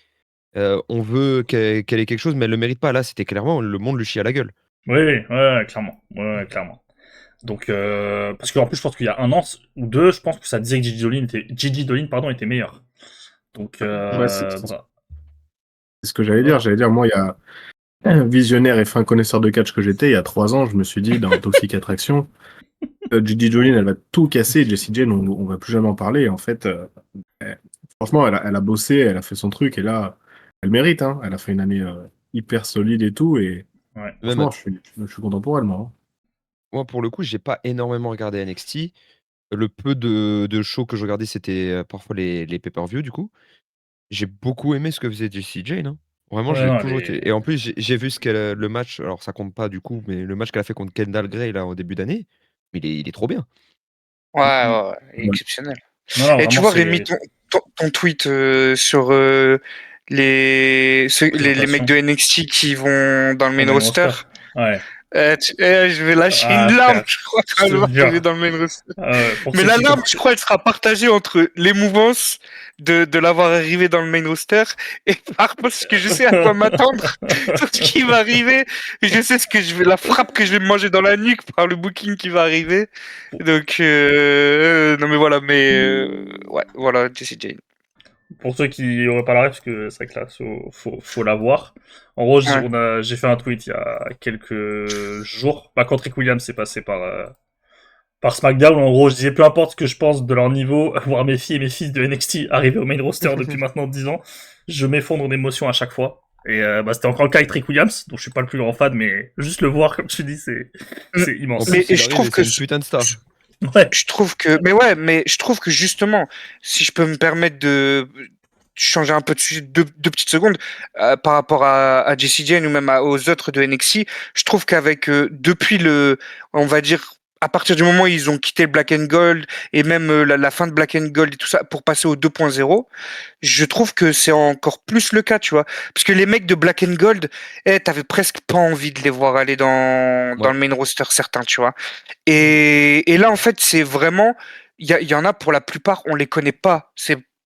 on veut qu'elle ait quelque chose mais elle le mérite pas. Là c'était clairement le monde lui chie à la gueule. Oui, clairement. Ouais, clairement. Donc, parce qu'en plus, je pense qu'il y a un an ou deux, je pense que ça disait que Gigi Dolin était meilleur. Donc, Ouais, c'est ce que j'allais dire. J'allais dire, moi, il y a un visionnaire et fin connaisseur de catch que j'étais, il y a 3 ans, je me suis dit, dans Toxic Attraction, Gigi Dolin, elle va tout casser, Jessie Jane, on va plus jamais en parler. En fait, franchement, elle a bossé, elle a fait son truc, et là, elle mérite, hein. Elle a fait une année hyper solide et tout, et ouais. franchement, je suis content pour elle, moi. Moi pour le coup j'ai pas énormément regardé NXT. Le peu de shows que je regardais c'était parfois les pay-per-view du coup. J'ai beaucoup aimé ce que faisait Jessie Jane, hein. Vraiment, Ouais, j'ai non, toujours été et en plus, j'ai vu le match, alors ça compte pas du coup, mais le match qu'elle a fait contre Kendall Gray là, au début d'année, mais il est trop bien. Ouais, Ouais. exceptionnel. Non, Et tu vraiment, vois, c'est Rémi, ton tweet sur les mecs présentation. de NXT qui vont dans le main roster. Ouais. Je vais lâcher Ah, une larme, frère, je crois, quand je elle te va jure. arriver dans le main roster. Pour Mais ceux la qui larme, je crois, elle sera partagée entre l'émouvance de l'avoir arrivé dans le main roster et parce que je sais à quoi m'attendre sur ce qui va arriver. Je sais la frappe que je vais me manger dans la nuque par le booking qui va arriver. Donc, non mais voilà, ouais, voilà, Jessie Jane. Pour ceux qui auraient pas la ref, parce que c'est vrai que là, faut la voir. En gros, Ouais. j'ai fait un tweet il y a quelques jours. Bah, quand Rick Williams s'est passé par SmackDown, en gros, je disais peu importe ce que je pense de leur niveau, voir mes filles et mes fils de NXT arriver au main roster depuis maintenant 10 ans, je m'effondre d'émotion à chaque fois. Et bah, c'était encore le cas avec Rick Williams, dont je suis pas le plus grand fan, mais juste le voir, comme tu dis, c'est En immense. Mais plus, il je arrive trouve et que c'est une putain de star. Ouais. je trouve que, mais ouais, mais je trouve que justement, si je peux me permettre de changer un peu de sujet deux petites secondes par rapport à Jessie Jane ou même aux autres de NXT, je trouve qu'avec depuis on va dire à partir du moment où ils ont quitté le Black and Gold et même la fin de Black and Gold et tout ça pour passer au 2.0, je trouve que c'est encore plus le cas, tu vois, parce que les mecs de Black and Gold, t'avais presque pas envie de les voir aller dans Ouais. le main roster certains, tu vois. Et là, en fait, c'est vraiment, il y en a pour la plupart, on les connaît pas.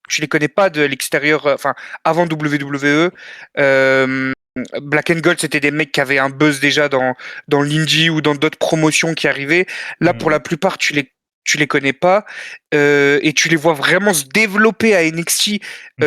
Tu les connais pas de l'extérieur, enfin, avant WWE. euh, Black and Gold, c'était des mecs qui avaient un buzz déjà dans l'indie ou dans d'autres promotions qui arrivaient. Là, pour la plupart, tu les connais pas et tu les vois vraiment se développer à NXT.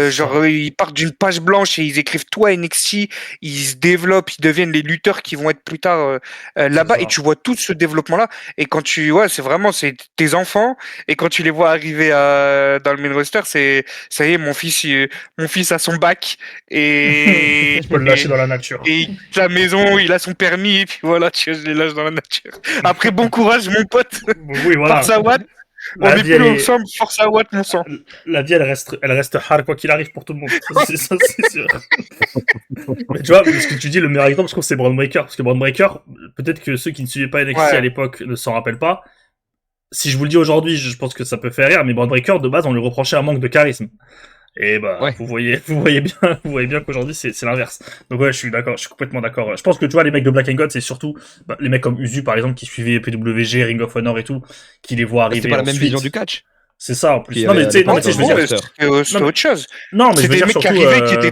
Genre, ils partent d'une page blanche et ils écrivent tout à NXT. Ils se développent, ils deviennent les lutteurs qui vont être plus tard là-bas. Et tu vois tout ce développement-là. Et ouais, c'est tes enfants. Et quand tu les vois arriver dans le main roster, ça y est, mon fils a son bac et Je peux le lâcher dans la nature. et il quitte la maison, il a son permis, et puis voilà, je les lâche dans la nature. Après, bon courage, mon pote. Oui, voilà. Force à Watt. On La n'est vie, plus ensemble, force à Watt, mon sang. la vie, elle reste hard quoi qu'il arrive pour tout le monde. Ça, c'est sûr. Mais tu vois, ce que tu dis, le meilleur exemple, je trouve, c'est Braun Breaker. Parce que Braun Breaker, peut-être que ceux qui ne suivaient pas NXT à Ouais. l'époque ne s'en rappellent pas. Si je vous le dis aujourd'hui, je pense que ça peut faire rire, mais Braun Breaker, de base, on lui reprochait un manque de charisme. Et bah, Ouais. vous voyez bien qu'aujourd'hui, c'est l'inverse. Donc ouais, je suis d'accord, je suis complètement d'accord. Je pense que tu vois, les mecs de Black and Gold, c'est surtout les mecs comme Uzu, par exemple, qui suivaient PWG, Ring of Honor et tout, qui les voient C'était arriver pas la même ensuite. vision du catch C'est ça, en qu'il plus. y Non, mais avait à tu sais, l'époque je dans veux le dire, roster. C'était non, autre chose. non, mais C'est je veux des dire mecs qui surtout, arrivaient, qui étaient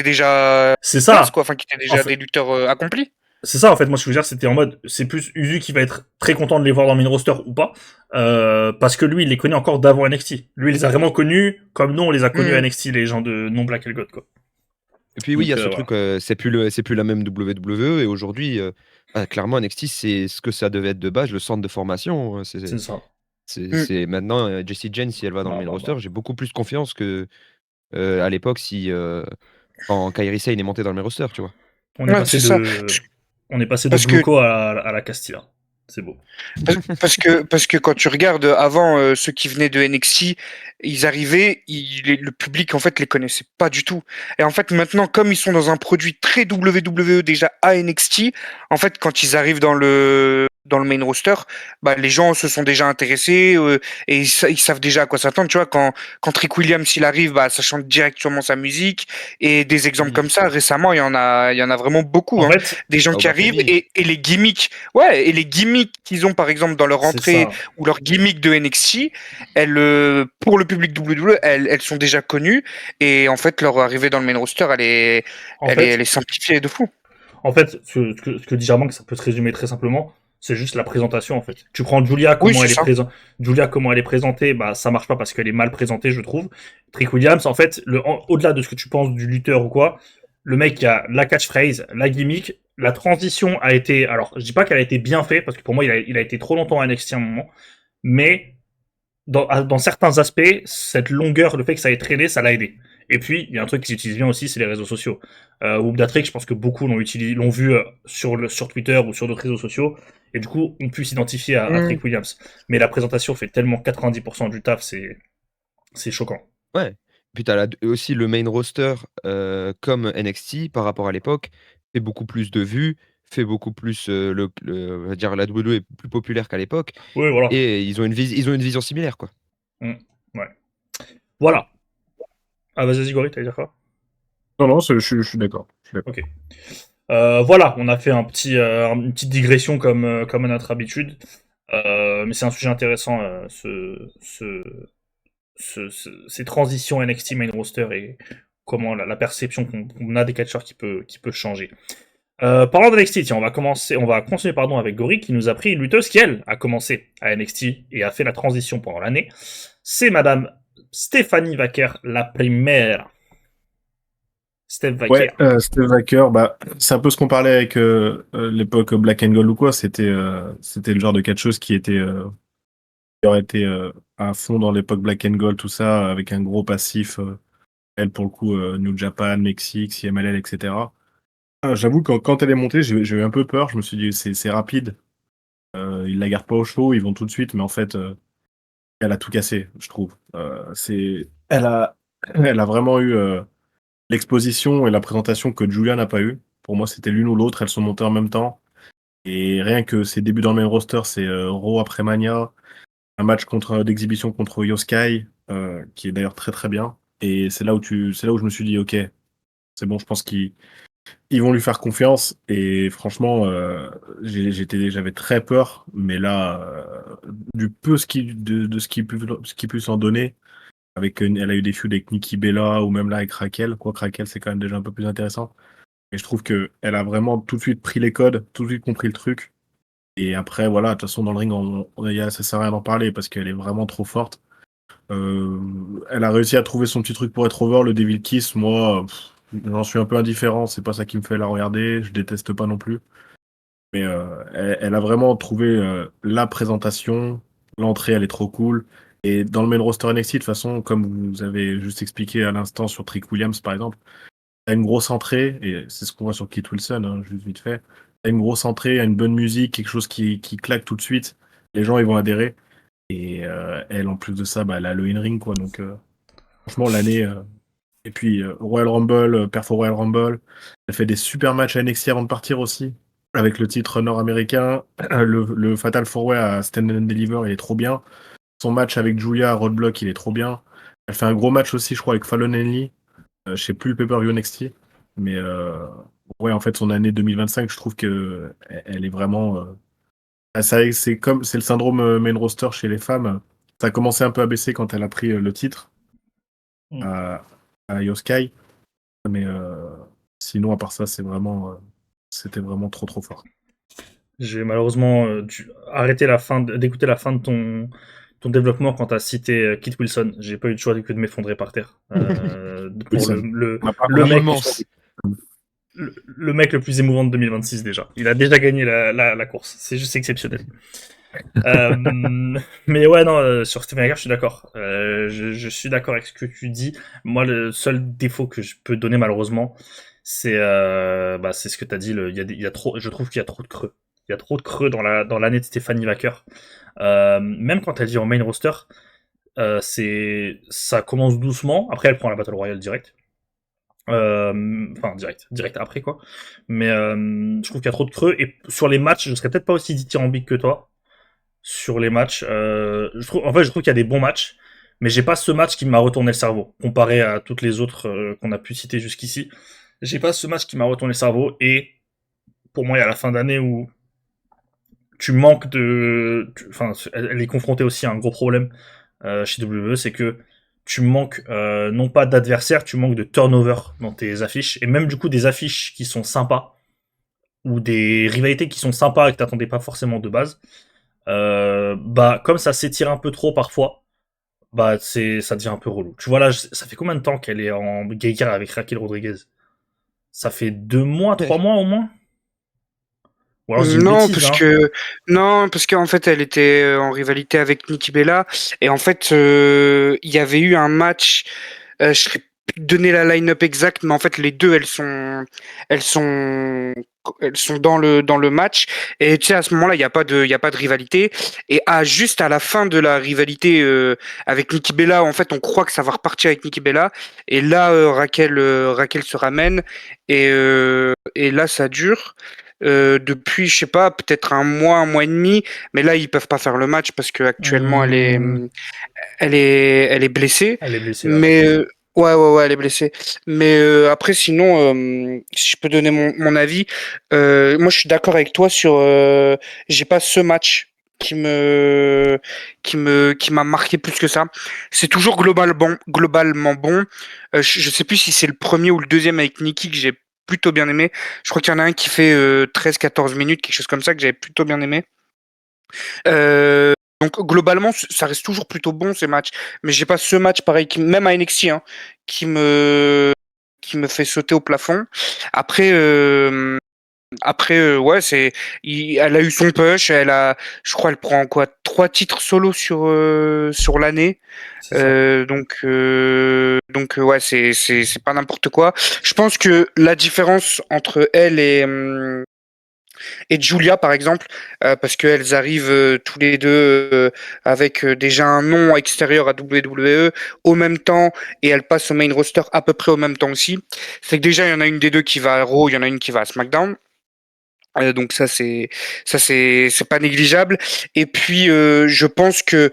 déjà c'est place, ça. quoi. Enfin, qui étaient En déjà fait, des lutteurs accomplis. c'est ça, en fait, moi, ce que je veux dire, c'était en mode, c'est plus Uzu qui va être très content de les voir dans le main roster ou pas, parce que lui, il les connaît encore d'avant NXT. Lui, il les a vraiment connus, comme nous, on les a connus à NXT, les gens de non Black and Gold, quoi. Et puis oui, il y a Donc, ce voilà. truc, c'est plus la même WWE et aujourd'hui, clairement NXT, c'est ce que ça devait être de base, le centre de formation, C'est ça. c'est maintenant, Jessie Jane, si elle va dans le main roster, j'ai beaucoup plus confiance que, à l'époque quand Kairi Sane est monté dans le main roster, tu vois? On est Ouais, passé c'est ça. de Parce que Bluco à la Castilla. C'est beau. Parce que quand tu regardes avant ceux qui venaient de NXT, ils arrivaient, le public en fait les connaissait pas du tout. Et en fait maintenant, comme ils sont dans un produit très WWE déjà à NXT, en fait quand ils arrivent dans le main roster, bah les gens se sont déjà intéressés et ils savent déjà à quoi s'attendre. Tu vois, quand Rick Williams il arrive, bah ça chante directement sa musique. Et des exemples comme ça récemment, il y en a vraiment beaucoup. En Hein. fait, Des gens qui arrivent Femi. et les gimmicks. Ouais, et les gimmicks qu'ils ont par exemple dans leur c'est entrée ça. ou leur gimmick de NXT, pour le public WWE, elles sont déjà connues et en fait leur arrivée dans le main roster, En fait, elle est simplifiée de fou. ce que dit Germain, que ça peut se résumer très simplement, c'est juste la présentation, en fait. Tu prends Julia, Oui, comment c'est elle est ça. Julia, comment elle est présentée, bah, ça marche pas parce qu'elle est mal présentée, je trouve. Trick Williams, en fait, au-delà de ce que tu penses du lutteur ou quoi, le mec a la catchphrase, la gimmick, la transition a été, alors, je dis pas qu'elle a été bien faite, parce que pour moi, il a été trop longtemps à NXT à un moment, mais dans certains aspects, cette longueur, le fait que ça ait traîné, ça l'a aidé. Et puis, il y a un truc qui s'utilise bien aussi, c'est les réseaux sociaux. Whoop-Datrick, je pense que beaucoup l'ont vu sur Twitter ou sur d'autres réseaux sociaux, et du coup, on peut s'identifier à Mm. Trick Williams. Mais la présentation fait tellement 90% du taf, c'est choquant. Ouais. Puis tu as aussi le main roster, comme NXT par rapport à l'époque, fait beaucoup plus de vues, fait beaucoup plus, on va dire la WWE est plus populaire qu'à l'époque Oui, voilà. et ils ont une vision similaire, quoi. Ouais. Voilà. Ah, vas-y, Gori, t'allais dire quoi? Non, je suis d'accord. Ok. Voilà, on a fait une petite digression comme à notre habitude. Mais c'est un sujet intéressant, ces transitions NXT main roster et comment la perception qu'on a des catcheurs qui peut changer. Parlant de NXT, tiens, on va continuer pardon avec Gori qui nous a pris une lutteuse qui elle a commencé à NXT et a fait la transition pendant l'année. C'est Madame Stephanie Wacker, la première. Steph Wacker. Ouais, Steve Wacker, bah, c'est un peu ce qu'on parlait avec l'époque Black and Gold ou quoi. C'était le genre de catcheuse qui aurait été à fond dans l'époque Black and Gold, tout ça, avec un gros passif. Elle, pour le coup, New Japan, Mexique, CMLL, etc. J'avoue que quand elle est montée, j'ai eu un peu peur. Je me suis dit, c'est rapide. Ils la gardent pas au chaud, ils vont tout de suite. Mais en fait, elle a tout cassé, je trouve. Elle a vraiment eu l'exposition et la présentation que Julia n'a pas eu. Pour moi, c'était l'une ou l'autre. Elles sont montées en même temps. Et rien que ses débuts dans le main roster, c'est Raw après Mania, un match d'exhibition contre Yoskai, qui est d'ailleurs très très bien. Et c'est là où je me suis dit, ok, c'est bon, je pense qu'ils vont lui faire confiance. Et franchement, j'avais très peur, mais là, du peu de ce qu'il peut s'en donner, elle a eu des feuds avec Nikki Bella ou même là avec Raquel. Quoique Raquel, c'est quand même déjà un peu plus intéressant. Et je trouve que elle a vraiment tout de suite pris les codes, tout de suite compris le truc. Et après, voilà, de toute façon, dans le ring, ça sert à rien d'en parler parce qu'elle est vraiment trop forte. Elle a réussi à trouver son petit truc pour être over, le Devil Kiss. Moi, j'en suis un peu indifférent. C'est pas ça qui me fait la regarder. Je déteste pas non plus. Mais elle a vraiment trouvé la présentation. L'entrée, elle est trop cool. Et dans le main roster NXT, de toute façon, comme vous avez juste expliqué à l'instant sur Trick Williams, par exemple, t'as une grosse entrée, et c'est ce qu'on voit sur Kit Wilson, hein, juste vite fait. T'as une grosse entrée, une bonne musique, quelque chose qui claque tout de suite. Les gens, ils vont adhérer. Et elle, en plus de ça, bah, elle a le in-ring, quoi. Donc, franchement, l'année. Et puis, Royal Rumble, Perfo Royal Rumble. Elle fait des super matchs à NXT avant de partir aussi. Avec le titre nord-américain. Le Fatal 4-Way à Stand and Deliver, il est trop bien. Son match avec Julia à Roadblock, il est trop bien. Elle fait un gros match aussi, je crois, avec Fallon Henley. Je sais plus le pay-per-view NXT. Mais ouais, en fait, son année 2025, je trouve que elle est vraiment. C'est le syndrome main roster chez les femmes. Ça a commencé un peu à baisser quand elle a pris le titre Mm. à Yoskai. Mais sinon, à part ça, c'était vraiment trop trop fort. J'ai malheureusement dû arrêter d'écouter la fin de ton développement quand t'as cité Kit Wilson. J'ai pas eu le choix que de m'effondrer par terre. Pour Wilson. le mec, Immense. le mec le plus émouvant de 2026 déjà. Il a déjà gagné la course. C'est juste exceptionnel. Euh, mais ouais, non, sur Stephen Hager, je suis d'accord. Je suis d'accord avec ce que tu dis. Moi, le seul défaut que je peux donner malheureusement, c'est ce que tu as dit. Il y a trop, je trouve qu'il y a trop de creux. Il y a trop de creux dans l'année de Stephanie Wacker. Même quand elle dit en main roster, ça commence doucement. Après, elle prend la Battle Royale direct. Enfin, direct après quoi. Mais je trouve qu'il y a trop de creux. Et sur les matchs, je serais peut-être pas aussi dithyrambique que toi sur les matchs. Je trouve qu'il y a des bons matchs, mais j'ai pas ce match qui m'a retourné le cerveau comparé à toutes les autres qu'on a pu citer jusqu'ici. J'ai pas ce match qui m'a retourné le cerveau et pour moi, il y a la fin d'année où tu manques enfin, elle est confrontée aussi à un gros problème chez WWE, c'est que tu manques non pas d'adversaires, tu manques de turnover dans tes affiches et même du coup des affiches qui sont sympas ou des rivalités qui sont sympas et que t'attendais pas forcément de base. Bah comme ça s'étire un peu trop parfois, bah ça devient un peu relou. Tu vois là, ça fait combien de temps qu'elle est en guéguerre avec Raquel Rodriguez? Ça fait 2 mois, 3 mois au moins? Ou alors je dis une Non, bêtise, parce hein. que non, parce qu'en fait, elle était en rivalité avec Nikki Bella et en fait, il y avait eu un match. Je serais plus donner la line-up exacte, mais en fait, les deux, elles sont, elles sont dans le match. Et tu sais, à ce moment-là, il y a pas de rivalité. Et juste à la fin de la rivalité avec Nikki Bella, en fait, on croit que ça va repartir avec Nikki Bella. Et là, Raquel se ramène et là, ça dure. Depuis, je sais pas, peut-être un mois et demi, mais là ils peuvent pas faire le match parce que actuellement Hum, elle est blessée. Elle est blessée, ouais. Mais Ouais, elle est blessée. Mais après, sinon, si je peux donner mon avis, moi je suis d'accord avec toi sur. J'ai pas ce match qui m'a marqué plus que ça. C'est toujours globalement bon. Je sais plus si c'est le premier ou le deuxième avec Nikki que j'ai plutôt bien aimé. Je crois qu'il y en a un qui fait 13-14 minutes, quelque chose comme ça, que j'avais plutôt bien aimé. Donc globalement, ça reste toujours plutôt bon ces matchs, mais j'ai pas ce match pareil, même à NXT, hein, qui me qui me fait sauter au plafond. Après, ouais, elle a eu son push, je crois, elle prend quoi, 3 titres solo sur l'année. C'est ça. Ouais, c'est pas n'importe quoi. Je pense que la différence entre elle et Julia par exemple, parce qu'elles arrivent tous les deux avec déjà un nom extérieur à WWE au même temps, et elles passent au main roster à peu près au même temps aussi. C'est que déjà il y en a une des deux qui va à Raw, il y en a une qui va à SmackDown. Donc ça c'est pas négligeable. Et puis je pense que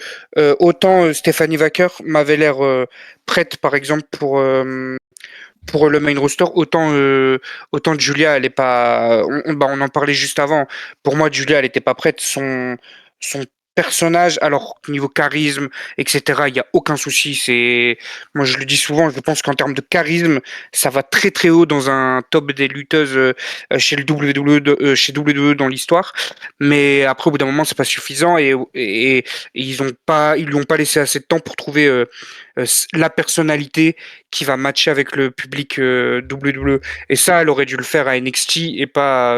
autant Stephanie Wacker m'avait l'air prête par exemple pour le main roster, autant Julia, elle est pas. On en parlait juste avant. Pour moi, Julia, elle était pas prête. Son personnage, alors niveau charisme, etc., il y a aucun souci. Moi, je le dis souvent. Je pense qu'en termes de charisme, ça va très très haut dans un top des lutteuses chez le chez WWE dans l'histoire. Mais après, au bout d'un moment, c'est pas suffisant et ils lui ont pas laissé assez de temps pour trouver la personnalité qui va matcher avec le public WWE. Et ça, elle aurait dû le faire à NXT et pas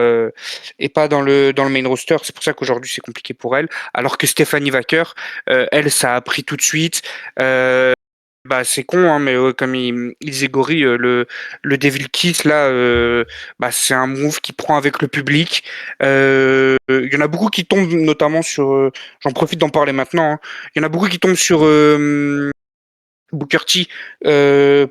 dans le main roster. C'est pour ça qu'aujourd'hui c'est compliqué pour elle. Alors que Stephanie Wacker, elle, ça a pris tout de suite. Bah c'est con hein, mais comme ils égorient le Devil Kiss là, bah c'est un move qui prend avec le public. Il y en a beaucoup qui tombent notamment sur. J'en profite d'en parler maintenant, hein. Il y en a beaucoup qui tombent sur Booker T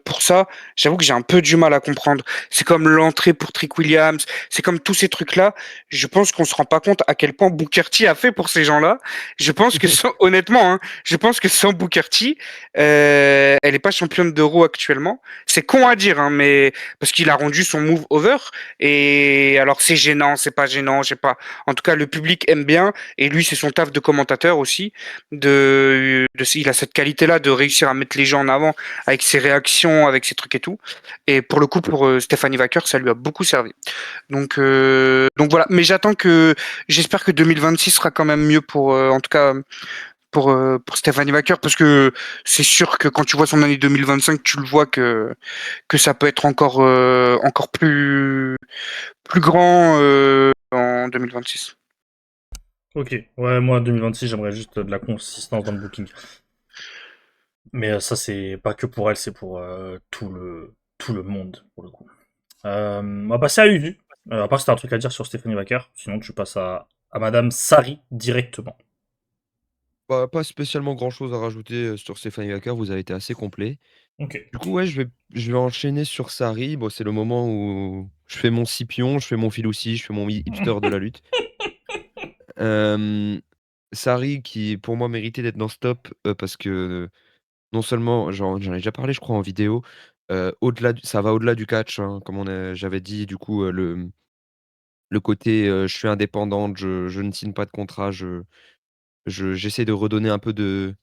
pour ça. J'avoue que j'ai un peu du mal à comprendre. C'est comme l'entrée pour Trick Williams, c'est comme tous ces trucs-là. Je pense qu'on se rend pas compte à quel point Booker T a fait pour ces gens-là. Je pense que honnêtement, hein, je pense que sans Booker T, elle est pas championne d'Euro actuellement. C'est con à dire, hein, mais parce qu'il a rendu son move over. Et alors c'est gênant, c'est pas gênant, je sais pas. En tout cas, le public aime bien et lui, c'est son taf de commentateur aussi. Il a cette qualité-là de réussir à mettre les gens en avant avec ses réactions, avec ses trucs et tout. Et pour le coup, pour Stephanie Wacker, ça lui a beaucoup servi. Donc voilà. Mais j'espère que 2026 sera quand même mieux en tout cas, pour Stephanie Wacker, parce que c'est sûr que quand tu vois son année 2025, tu le vois que ça peut être encore plus grand en 2026. Ok. Ouais, moi, 2026, j'aimerais juste de la consistance dans le booking. Mais ça, c'est pas que pour elle, c'est pour tout le monde, pour le coup. On va passer à Udu. À part si t'as un truc à dire sur Stéphanie Wacker, sinon tu passes à Madame Sari directement. Pas spécialement grand-chose à rajouter sur Stéphanie Wacker, vous avez été assez complet. Ok. Du coup, ouais, je vais enchaîner sur Sarri. Bon, c'est le moment où je fais mon Scipion, je fais mon Filoussi, je fais mon hipster de la lutte. Euh, Sarri, qui pour moi méritait d'être dans ce top, parce que non seulement, j'en ai déjà parlé, je crois, en vidéo, ça va au-delà du catch, hein, comme j'avais dit, du coup, le côté je suis indépendante, je ne signe pas de contrat, j'essaie de redonner un peu de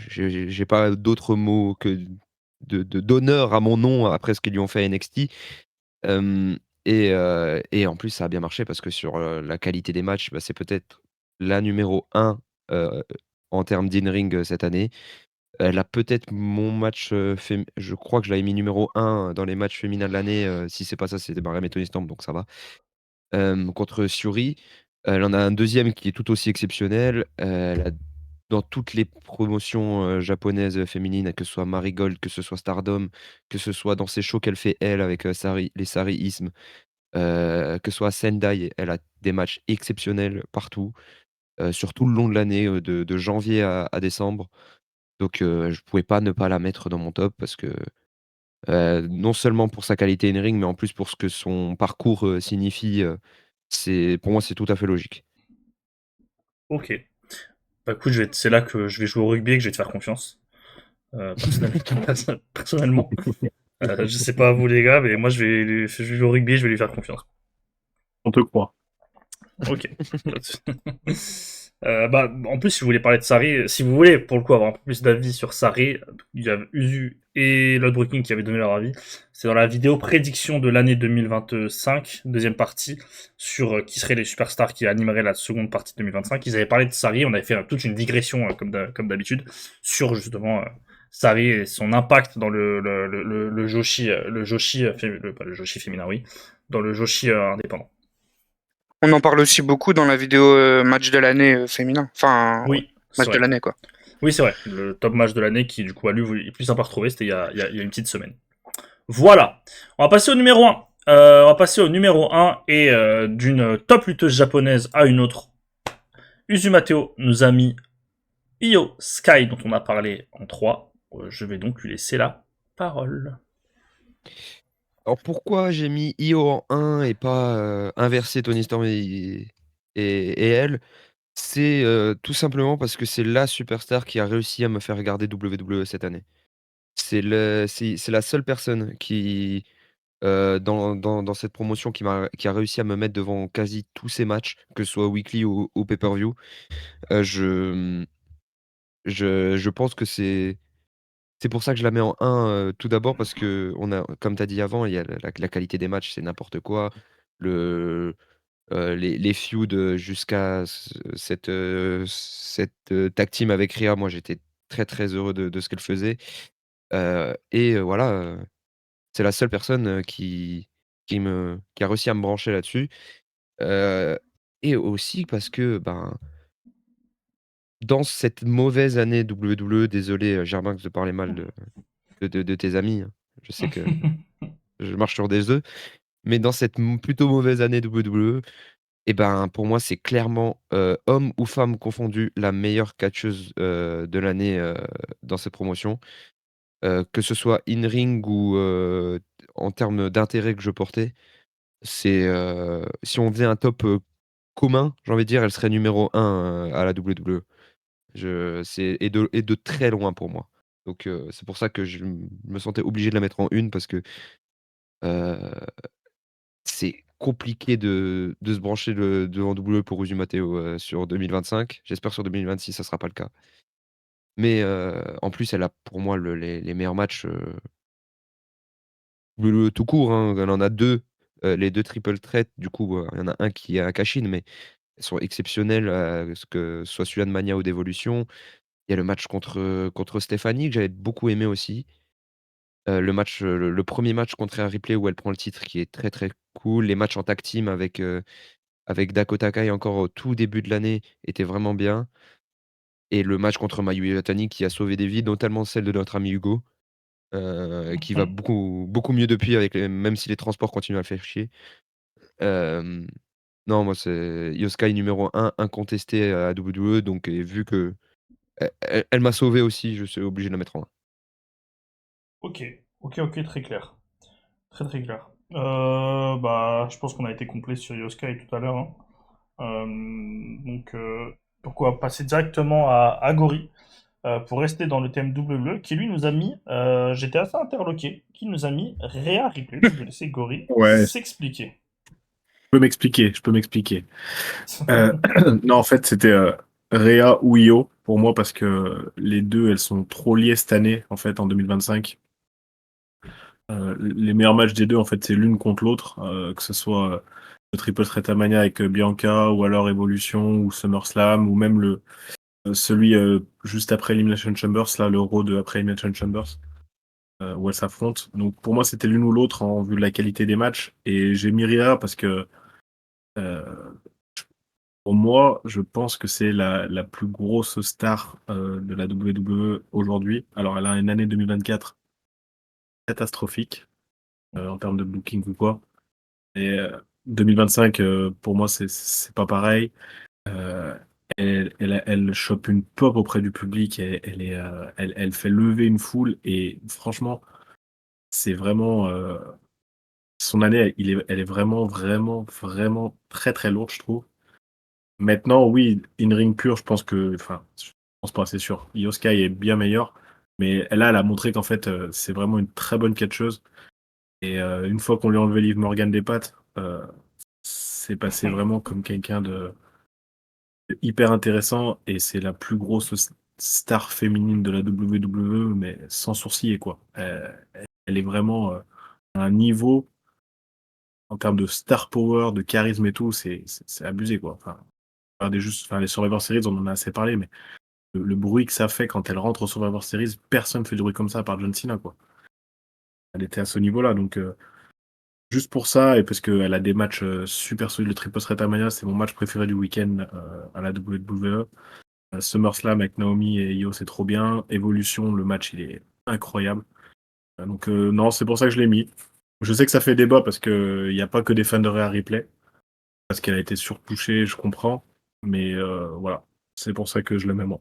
j'ai pas d'autres mots que d'honneur à mon nom après ce qu'ils lui ont fait à NXT. Hem et en plus, ça a bien marché parce que sur la qualité des matchs, bah, c'est peut-être la numéro 1 heu, en termes d'in-ring cette année. Elle a peut-être mon match je crois que je l'avais mis numéro 1 dans les matchs féminins de l'année, si c'est pas ça, c'est Mariam et Toni Storm, donc ça va. Contre Syuri, elle en a un deuxième qui est tout aussi exceptionnel. Elle a dans toutes les promotions, japonaises, féminines, que ce soit Marigold, que ce soit Stardom, que ce soit dans ses shows qu'elle fait elle avec, les Sari-ismes, que ce soit Sendai, elle a des matchs exceptionnels partout, sur tout le long de l'année, de janvier à décembre. Donc je pouvais pas ne pas la mettre dans mon top parce que, non seulement pour sa qualité in-ring, mais en plus pour ce que son parcours, signifie, pour moi, c'est tout à fait logique. Ok. Bah écoute, c'est là que je vais jouer au rugby et que je vais te faire confiance. Personnellement. Je sais pas vous les gars, mais moi je vais jouer au rugby et je vais lui faire confiance. On te croit. Ok. Bah, en plus, si vous voulez parler de Sarri, si vous voulez, pour le coup, avoir un peu plus d'avis sur Sarri, il y a Uzu et Lodbrooking qui avaient donné leur avis. C'est dans la vidéo prédiction de l'année 2025, deuxième partie, sur qui seraient les superstars qui animeraient la seconde partie de 2025. Ils avaient parlé de Sarri, on avait fait toute une digression, comme d'habitude, sur justement Sarri et son impact dans le Joshi, pas le Joshi féminin, oui, dans le Joshi indépendant. On en parle aussi beaucoup dans la vidéo match de l'année féminin. Enfin, ouais, Oui, c'est match de vrai. l'année, quoi. Oui, c'est vrai. Le top match de l'année qui, du coup, a lu est plus sympa à retrouver, c'était il y a une petite semaine. Voilà. On va passer au numéro 1. On va passer au numéro 1 et d'une top lutteuse japonaise à une autre. Uzumateo nous a mis Io Sky, dont on a parlé en 3. Je vais donc lui laisser la parole. Alors pourquoi j'ai mis Io en 1 et pas inversé Tony Storm et elle? C'est tout simplement parce que c'est la superstar qui a réussi à me faire regarder WWE cette année. C'est la seule personne qui, dans cette promotion qui a réussi à me mettre devant quasi tous ses matchs, que ce soit weekly ou pay-per-view. Je, je pense que c'est pour ça que je la mets en 1, tout d'abord parce que on a comme tu as dit avant, il y a la qualité des matchs, c'est n'importe quoi. Le les feuds, jusqu'à cette tag team avec Rhea, moi j'étais très, très heureux de ce qu'elle faisait. Voilà, c'est la seule personne, qui a réussi à me brancher là-dessus. Heu et aussi parce que, ben, dans cette mauvaise année WWE, désolé, Germain, de parler mal de tes amis, hein. Je sais que je marche sur des œufs, mais dans cette plutôt mauvaise année WWE, et ben, pour moi, c'est clairement, hommes ou femmes confondus, la meilleure catcheuse, de l'année, dans cette promotion. Que ce soit in-ring ou, en termes d'intérêt que je portais. Si on faisait un top, commun, j'ai envie de dire, elle serait numéro 1 à la WWE. Et de très loin pour moi. Donc c'est pour ça que je me sentais obligé de la mettre en 1 parce que, heu, c'est compliqué de se brancher devant WWE pour Usumateo, sur 2025. J'espère sur 2026 ça sera pas le cas. Mais en plus elle a pour moi les meilleurs matchs, tout court, hein. Elle en a 2, les 2 triple threat du coup, il y en a un qui est un cash-in, mais elles sont exceptionnelles, que ce soit celui-là de Mania ou d'Evolution. Il y a le match contre Stéphanie que j'avais beaucoup aimé aussi. Le 1er match contre Rhea Ripley où elle prend le titre qui est très, très cool. Les matchs en tag team avec Dakota Kai encore au tout début de l'année étaient vraiment bien. Et le match contre Mayu Iwatani qui a sauvé des vies, notamment celle de notre ami Hugo, qui va beaucoup, beaucoup mieux depuis avec même si les transports continuent à le faire chier. Hem, non, moi c'est Io Sky numéro 1 incontesté à WWE, donc et vu que elle m'a sauvé aussi, je suis obligé de la mettre en 1. Ok, ok, très clair. Très très clair. Bah, je pense qu'on a été complet sur Yosuke tout à l'heure, hein. Donc on va passer directement à Gori pour rester dans le thème double bleu, qui lui nous a mis, j'étais assez interloqué, qui nous a mis Rhea Ripley. Donc je vais laisser Gori Ouais, je s'expliquer. je peux m'expliquer. Euh, non, en fait, c'était Rhea ou Io pour moi parce que les deux, elles sont trop liées cette année, en fait, en 2025. Les meilleurs matchs des deux, en fait, c'est l'une contre l'autre, que ce soit le Triple Threat à Mania avec Bianca, ou alors Evolution, ou SummerSlam, ou même celui juste après Elimination Chambers, là, le Raw de après Elimination Chambers, où elles s'affrontent. Donc pour moi, c'était l'une ou l'autre en vue de la qualité des matchs. Et j'ai mis Rhea parce que euh, pour moi, je pense que c'est la plus grosse star de la WWE aujourd'hui. Alors elle a une année 2024 catastrophique en termes de booking ou quoi. Et 2025, pour moi, c'est pas pareil. Euh, elle chope une pop auprès du public. Elle fait lever une foule. Et franchement, c'est vraiment son année. Elle est vraiment, vraiment, vraiment très, très lourde, je trouve. Maintenant, oui, in-ring pur, je pense pas, c'est sûr. Io Sky est bien meilleure, mais là, elle a montré qu'en fait, c'est vraiment une très bonne catcheuse. Et une fois qu'on lui a enlevé Liv Morgan des pattes, c'est passé vraiment comme quelqu'un de hyper intéressant. Et c'est la plus grosse star féminine de la WWE, mais sans sourciller, quoi. Elle est vraiment à un niveau, en termes de star power, de charisme et tout, c'est abusé, quoi. Les Survivor Series, on en a assez parlé, mais le bruit que ça fait quand elle rentre au Survivor Series, personne fait du bruit comme ça à part John Cena, quoi. Elle était à ce niveau-là, donc juste pour ça, et parce qu'elle a des matchs super solides, le Triple Threat à Mania, c'est mon match préféré du week-end à la WWE. SummerSlam avec Naomi et Io, c'est trop bien. Evolution, le match, il est incroyable. Donc non, c'est pour ça que je l'ai mis. Je sais que ça fait débat parce qu'il n'y a pas que des fans de Rhea Ripley, parce qu'elle a été surpoussée, je comprends. Mais voilà, c'est pour ça que je le mets moi.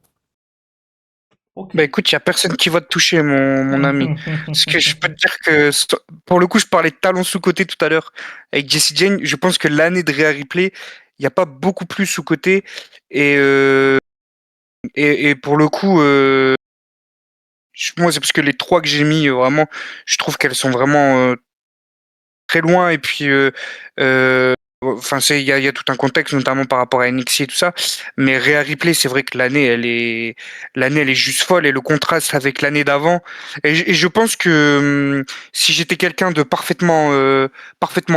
Ok. Bah écoute, il y a personne qui va te toucher, mon ami. Parce que je peux te dire que, pour le coup, je parlais de talent sous-côté tout à l'heure avec Jessie Jane. Je pense que l'année de Rhea Ripley, il n'y a pas beaucoup plus sous-côté. Et, et pour le coup, moi, c'est parce que les trois que j'ai mis, vraiment, je trouve qu'elles sont vraiment très loin. Et puis, enfin, il y a tout un contexte, notamment par rapport à NXT et tout ça. Mais Rhea Ripley, c'est vrai que l'année, elle est juste folle, et le contraste avec l'année d'avant. Et je pense que si j'étais quelqu'un de parfaitement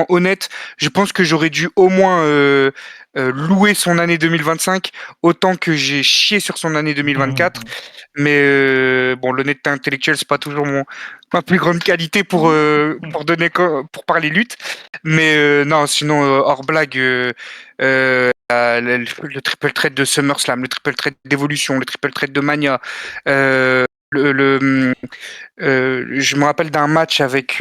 honnête, je pense que j'aurais dû au moins louer son année 2025 autant que j'ai chié sur son année 2024. Mais bon, l'honnêteté intellectuelle, c'est pas toujours ma plus grande qualité pour parler lutte. Mais non, sinon, hors blague, le triple threat de SummerSlam, le triple threat d'Evolution, le triple threat de Mania, le, le, hum, je me rappelle d'un match avec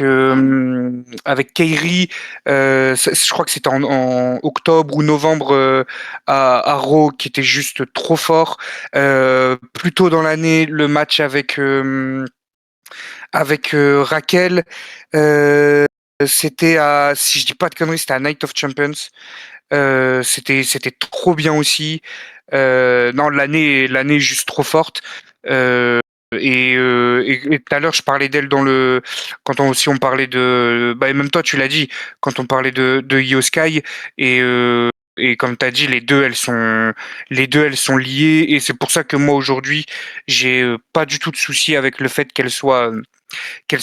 Kairi, je crois que c'était en octobre ou novembre, à Raw, qui était juste trop fort. Plus tôt dans l'année, le match avec Raquel, euh, si je dis pas de conneries, c'était à Night of Champions. C'était trop bien aussi. Non, l'année est juste trop forte. Euh, et tout à l'heure, je parlais d'elle quand on parlait bah, et même toi, tu l'as dit, quand on parlait de Io Sky. Et, et comme tu as dit, les deux, elles sont liées. Et c'est pour ça que moi, aujourd'hui, j'ai pas du tout de souci avec le fait qu'elles soient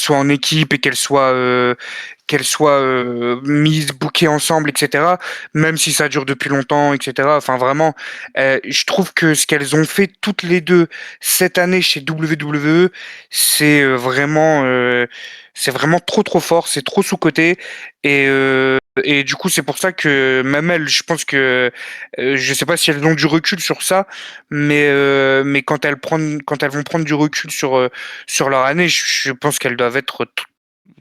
en équipe, et qu'elles soient mises, bookées ensemble, etc. Même si ça dure depuis longtemps, etc. Enfin, vraiment, je trouve que ce qu'elles ont fait toutes les deux cette année chez WWE, c'est vraiment trop trop fort, c'est trop sous-coté. Et du coup, c'est pour ça que même elles, je pense que je sais pas si elles ont du recul sur ça, mais quand elles vont prendre du recul sur leur année, je pense qu'elles doivent être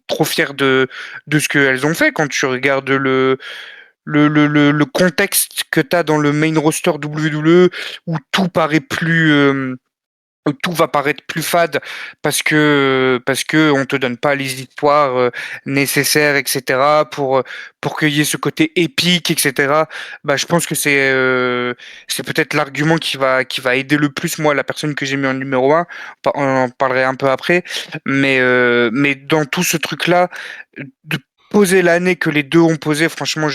trop fières de ce qu'elles ont fait. Quand tu regardes le contexte que tu as dans le main roster WWE, où tout va paraître plus fade parce que on te donne pas les histoires nécessaires, etc., pour qu'il y ait ce côté épique, etc. Bah, je pense que c'est peut-être l'argument qui va aider le plus, moi, la personne que j'ai mis en numéro un. On en parlerait un peu après, mais dans tout ce truc-là, de poser l'année que les deux ont posé, franchement,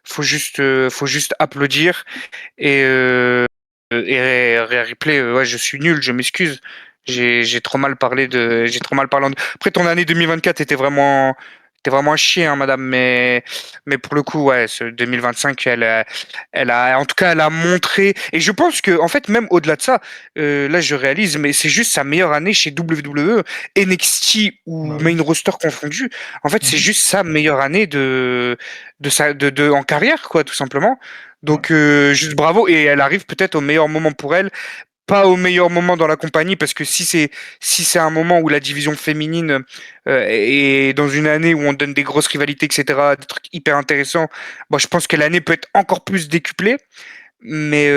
faut juste applaudir. Et Rhea Ripley, ouais, je suis nul, je m'excuse. J'ai trop mal parlé j'ai trop mal parlé. Après, ton année 2024 était vraiment à chier, hein, madame. Mais pour le coup, ouais, ce 2025, en tout cas, elle a montré. Et je pense que, en fait, même au-delà de ça, là, je réalise, mais c'est juste sa meilleure année chez WWE, NXT ou Bah oui. main roster confondu. En fait, c'est Mhm. juste sa meilleure année en carrière, quoi, tout simplement. Ouais. Donc, juste bravo. Et elle arrive peut-être au meilleur moment pour elle, pas au meilleur moment dans la compagnie, parce que si c'est un moment où la division féminine est dans une année où on donne des grosses rivalités, etc., des trucs hyper intéressants, bon, je pense que l'année peut être encore plus décuplée. Mais,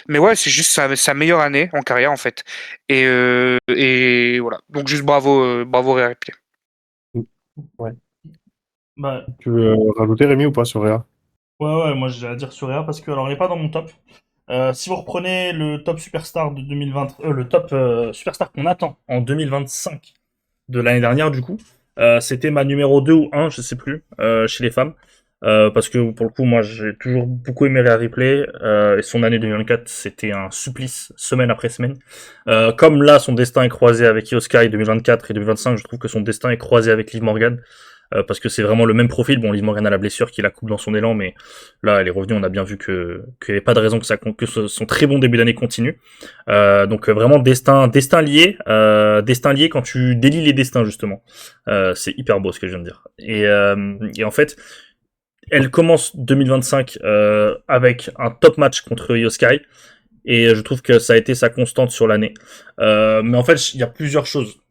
mais ouais, c'est juste sa meilleure année en carrière, en fait. Et voilà. Donc, juste bravo, bravo, Rhea Ripley. Ouais. Bah, Tu veux rajouter Rémi ou pas sur Réa? Ouais, moi j'ai à dire sur Rhea parce que, alors, il est pas dans mon top. Si vous reprenez le top superstar de 2020, le top superstar qu'on attend en 2025 de l'année dernière, du coup, c'était ma numéro 2 ou un, je sais plus, chez les femmes. Parce que pour le coup, moi j'ai toujours beaucoup aimé Rhea Ripley, et son année 2024 c'était un supplice, semaine après semaine. Comme là, son destin est croisé avec Io Sky 2024 et 2025, je trouve que son destin est croisé avec Liv Morgan. Parce que c'est vraiment le même profil. Bon, Liv Morgan a la blessure qui la coupe dans son élan, mais là, elle est revenue. On a bien vu qu'il n'y avait pas de raison que son très bon début d'année continue. Donc vraiment destin lié quand tu délies les destins justement. C'est hyper beau ce que je viens de dire. Et en fait, elle commence 2025 avec un top match contre Io Sky. Et je trouve que ça a été sa constante sur l'année. Mais en fait, il y a plusieurs choses.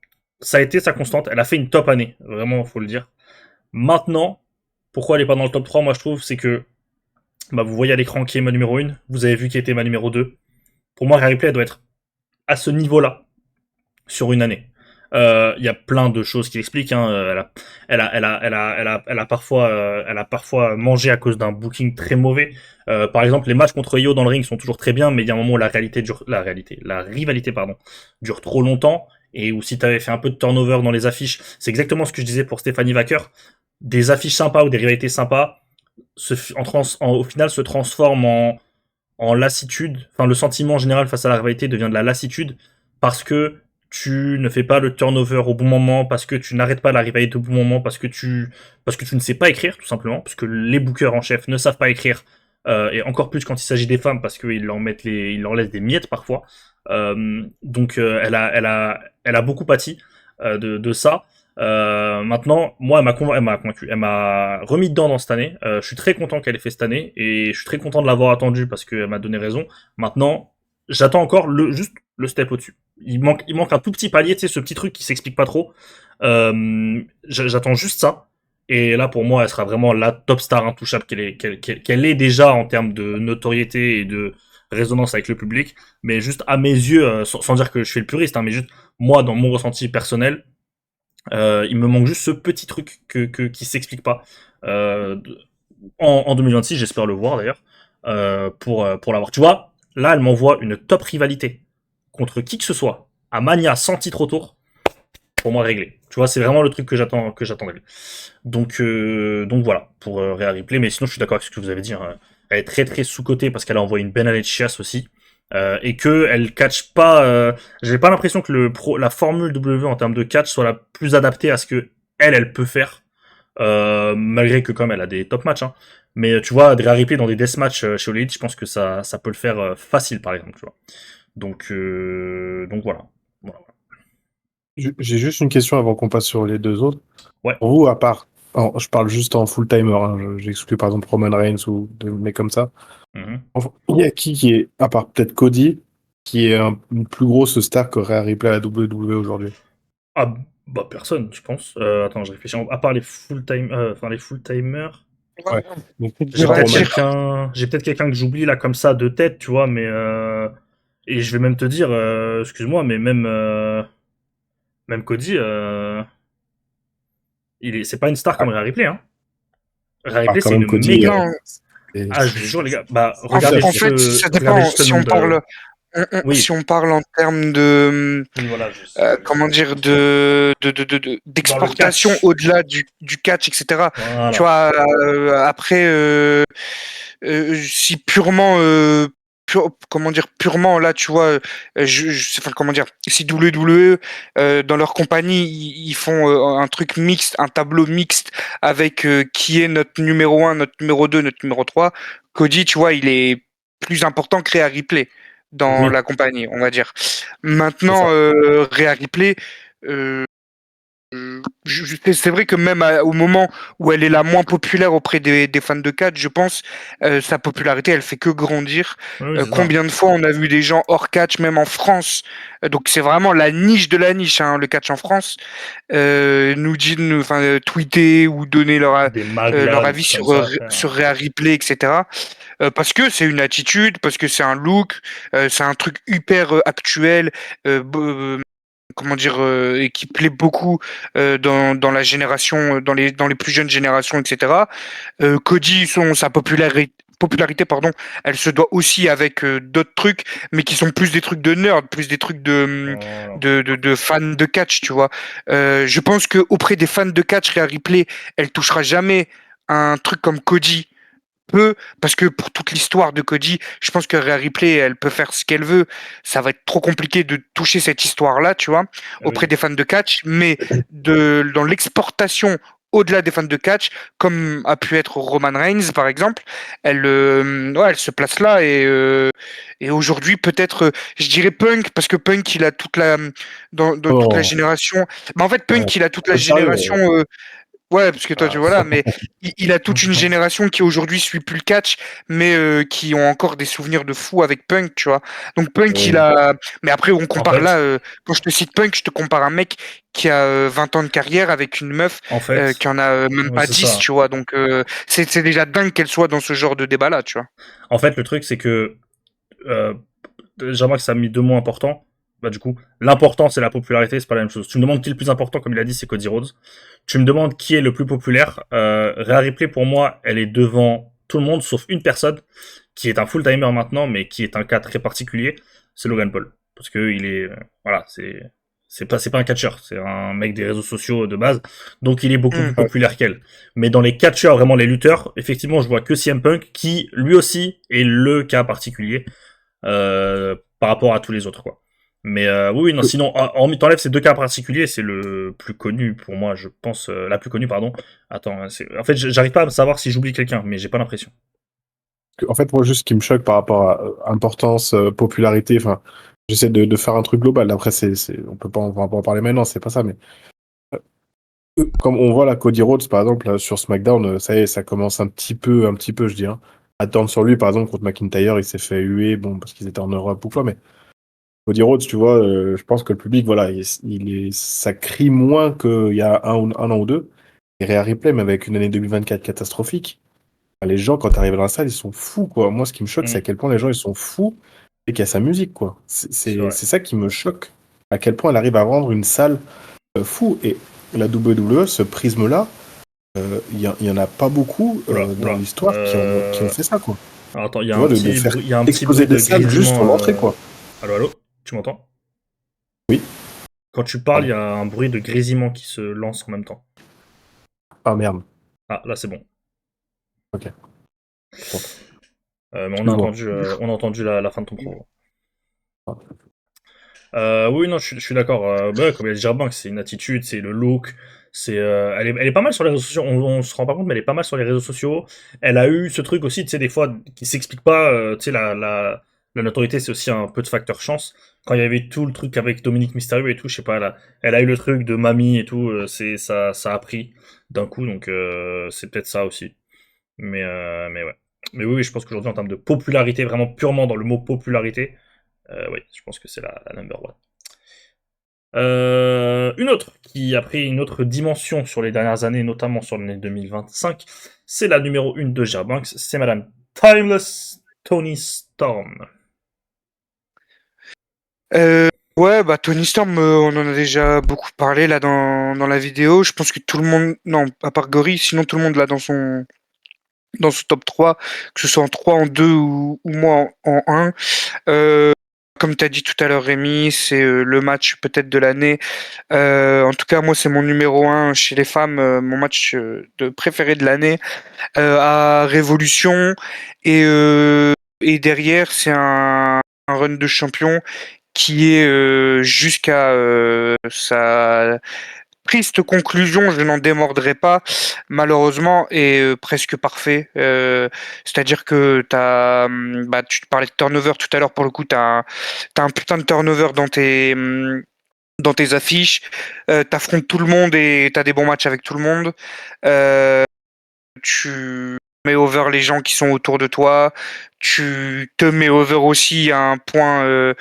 Ça a été sa constante. Elle a fait une top année, vraiment, faut le dire. Maintenant, pourquoi elle est pas dans le top 3, moi je trouve, c'est que bah, vous voyez à l'écran qui est ma numéro 1, vous avez vu qui était ma numéro 2. Pour moi, Rhea Ripley, elle doit être à ce niveau-là sur une année. Il y a plein de choses qui l'expliquent. Hein. Elle a parfois mangé à cause d'un booking très mauvais. Par exemple, les matchs contre Io dans le ring sont toujours très bien, mais il y a un moment où la rivalité, pardon, dure trop longtemps. Et où si tu avais fait un peu de turnover dans les affiches, c'est exactement ce que je disais pour Stephanie Wacker. Des affiches sympas ou des rivalités sympas, au final, se transforment en lassitude. Enfin, le sentiment général face à la rivalité devient de la lassitude parce que tu ne fais pas le turnover au bon moment, parce que tu n'arrêtes pas la rivalité au bon moment, parce que tu ne sais pas écrire, tout simplement, parce que les bookers en chef ne savent pas écrire, et encore plus quand il s'agit des femmes, parce qu'ils ils leur laissent des miettes parfois. Donc, elle a beaucoup pâti de ça. Maintenant, moi, elle m'a convaincu, elle m'a remis dedans dans cette année. Je suis très content qu'elle ait fait cette année et je suis très content de l'avoir attendue parce qu'elle m'a donné raison. Maintenant, j'attends encore juste le step au-dessus. Il manque un tout petit palier, tu sais, ce petit truc qui s'explique pas trop. J'attends juste ça. Et là, pour moi, elle sera vraiment la top star intouchable qu'elle est déjà en termes de notoriété et de résonance avec le public. Mais juste à mes yeux, sans dire que je suis le puriste, hein, mais juste moi, dans mon ressenti personnel, il me manque juste ce petit truc qui s'explique pas. Euh, en 2026, j'espère le voir d'ailleurs, pour l'avoir. Tu vois, là, elle m'envoie une top rivalité contre qui que ce soit, à Mania sans titre autour, pour moi réglé. Tu vois, c'est vraiment le truc que j'attends d'elle. Donc voilà, pour Rhea Ripley. Mais sinon, je suis d'accord avec ce que vous avez dit. Hein. Elle est très très sous-cotée parce qu'elle a envoyé une belle année de chiasse aussi. Et que elle catch pas. J'ai pas l'impression que la formule W en termes de catch soit la plus adaptée à ce que elle peut faire. Malgré que comme elle a des top matchs. Hein. Mais tu vois, Rhea Ripley dans des deathmatchs chez All Elite, je pense que ça peut le faire facile par exemple. Tu vois. Donc voilà. Voilà. J'ai juste une question avant qu'on passe sur les deux autres. Ouais. Pour vous, à part, je parle juste en full timer, hein, j'exclus par exemple Roman Reigns ou des mecs comme ça. Mhm. Enfin, il y a qui est, à part peut-être Cody, qui est une plus grosse star que Rhea Ripley à la WWE aujourd'hui? Ah, bah personne, je pense. Attends, je réfléchis. À part les les full-timers. Ouais. Donc, J'ai genre peut-être Roman. quelqu'un que j'oublie là comme ça de tête, tu vois, mais et je vais même te dire, excuse-moi, mais même Cody, c'est pas une star comme Rhea Ripley, hein. Rhea Ah, Ripley, quand c'est même une Cody. méga. Non, Et- Ah, je vous jure les gars, bah en regardez fait, juste ça regardez dépend juste le si nombre on parle, Oui, si on parle en termes de, oui, voilà, comment dire, dans le d'exportation catch. au-delà du catch, etc. Tu Voilà. vois, après, si purement, comment dire, purement là, tu vois, enfin, comment dire, si WWE, dans leur compagnie, ils font un truc mixte, un tableau mixte avec qui est notre numéro 1, notre numéro 2, notre numéro 3. Cody, tu vois, il est plus important que Rhea Ripley dans Oui, la compagnie, on va dire. c'est Maintenant, ça. Rhea Ripley, euh, c'est vrai que même au moment où elle est la moins populaire auprès des fans de catch, je pense, sa popularité, elle fait que grandir. Oui, oui, c'est ça. Combien de fois on a vu des gens hors catch, même en France, donc c'est vraiment la niche de la niche, hein, le catch en France, enfin, tweeter ou donner Des leur maglas, des avis trucs comme ça, frère. sur Rhea Ripley, etc. Parce que c'est une attitude, parce que c'est un look, c'est un truc hyper actuel. comment dire, et qui plaît beaucoup dans la génération, dans les plus jeunes générations, etc. Cody, sa popularité, pardon, elle se doit aussi avec d'autres trucs, mais qui sont plus des trucs de nerd, plus des trucs Voilà. de fans de catch, tu vois. Je pense que auprès des fans de catch, Rhea Ripley, elle touchera jamais un truc comme Cody peut, parce que pour toute l'histoire de Cody, je pense que Rhea Ripley, elle peut faire ce qu'elle veut. Ça va être trop compliqué de toucher cette histoire-là, tu vois, Ah auprès oui. des fans de catch, mais dans l'exportation au-delà des fans de catch, comme a pu être Roman Reigns, par exemple, elle se place là et aujourd'hui, peut-être, je dirais Punk, parce que Punk, il a dans toute la Oh, génération, mais en fait, ouais. Punk, il a toute la Faut être sérieux. génération, ouais, parce que toi, tu Ah. vois là, mais il a toute une génération qui aujourd'hui suit plus le catch, mais qui ont encore des souvenirs de fou avec Punk, tu vois. Donc Punk, il Oui. a. Mais après, on En compare là, fait, quand je te cite Punk, je te compare un mec qui a 20 ans de carrière avec une meuf en fait, qui en a même ouais, pas c'est 10, ça. tu vois. Donc c'est déjà dingue qu'elle soit dans ce genre de débat-là, tu vois. En fait, le truc, c'est que euh, j'aimerais que ça a mis deux mots importants. Bah, du coup, l'important, c'est la popularité, c'est pas la même chose. Tu me demandes qui est le plus important, comme il a dit, c'est Cody Rhodes. Tu me demandes qui est le plus populaire. Rhea Ripley, pour moi, elle est devant tout le monde, sauf une personne, qui est un full-timer maintenant, mais qui est un cas très particulier, c'est Logan Paul. Parce que il est, voilà, c'est pas un catcheur, c'est un mec des réseaux sociaux de base, donc il est beaucoup plus Hmm. populaire qu'elle. Mais dans les catcheurs, vraiment les lutteurs, effectivement, je vois que CM Punk, qui lui aussi est le cas particulier par rapport à tous les autres, quoi. Mais oui, non, sinon, hormis t'enlèves ces deux cas particuliers, c'est le plus connu pour moi, je pense, la plus connue, pardon. Attends, en fait, j'arrive pas à savoir si j'oublie quelqu'un, mais j'ai pas l'impression. En fait, moi, juste ce qui me choque par rapport à importance, popularité, enfin, j'essaie de faire un truc global. Après, on va pas en parler maintenant, c'est pas ça, mais comme on voit là, Cody Rhodes, par exemple, là, sur SmackDown, ça y est, ça commence un petit peu, je dis, hein, à tourner sur lui, par exemple, contre McIntyre, il s'est fait huer, bon, parce qu'ils étaient en Europe ou quoi, mais Cody Rhodes, tu vois, je pense que le public, voilà, ça crie moins qu'il y a un an ou deux. Et Rhea Ripley, mais avec une année 2024 catastrophique, les gens, quand tu arrives dans la salle, ils sont fous, quoi. Moi, ce qui me choque, c'est à quel point les gens, ils sont fous et qu'il y a sa musique, quoi. C'est vrai. C'est ça qui me choque. À quel point elle arrive à rendre une salle fou. Et la WWE, ce prisme-là, il y en a pas beaucoup Oula, dans oula. l'histoire qui ont fait ça, quoi. Alors, attends, Tu vois, de faire il y a un petit exploser bruit des de salles juste grésillement. sur l'entrée, quoi. Allô, allô, tu m'entends? Oui. Quand tu parles, il y Pardon. a un bruit de grésillement qui se lance en même temps. Ah merde. Ah, là, c'est bon. Ok. Bon. Mais Excuse-moi. on a entendu la fin de ton propos. Ah. Oui, non, je suis d'accord. Bah, comme il a dit Gerbank, c'est une attitude, c'est le look. Elle est pas mal sur les réseaux sociaux. On se rend pas compte, mais elle est pas mal sur les réseaux sociaux. Elle a eu ce truc aussi, tu sais, des fois, qui s'explique pas. Tu sais, la notoriété, c'est aussi un peu de facteur chance. Quand il y avait tout le truc avec Dominique Mysterio et tout, je sais pas, elle a eu le truc de mamie et tout. Ça a pris d'un coup, donc c'est peut-être ça aussi. Mais ouais. Mais oui, je pense qu'aujourd'hui, en termes de popularité, vraiment purement dans le mot popularité, oui, je pense que c'est la number one. Une autre qui a pris une autre dimension sur les dernières années, notamment sur l'année 2025, c'est la numéro 1 de Gerbanks, c'est Madame Timeless Tony Storm. Ouais, bah Tony Storm, on en a déjà beaucoup parlé là dans la vidéo. Je pense que tout le monde, non, à part Gory, sinon tout le monde l'a dans ce top 3, que ce soit en 3, en 2 ou moi en 1. Comme tu as dit tout à l'heure, Rémi, c'est le match peut-être de l'année. En tout cas, moi, c'est mon numéro 1 chez les femmes, mon match de préféré de l'année à Révolution. Et derrière, c'est un run de champion qui est jusqu'à sa triste conclusion, je n'en démordrai pas, malheureusement, est presque parfait. C'est-à-dire que tu te parlais de turnover tout à l'heure, pour le coup, t'as un putain de turnover dans tes affiches, t'affrontes tout le monde et t'as des bons matchs avec tout le monde. Tu mets over les gens qui sont autour de toi, tu te mets over aussi à un point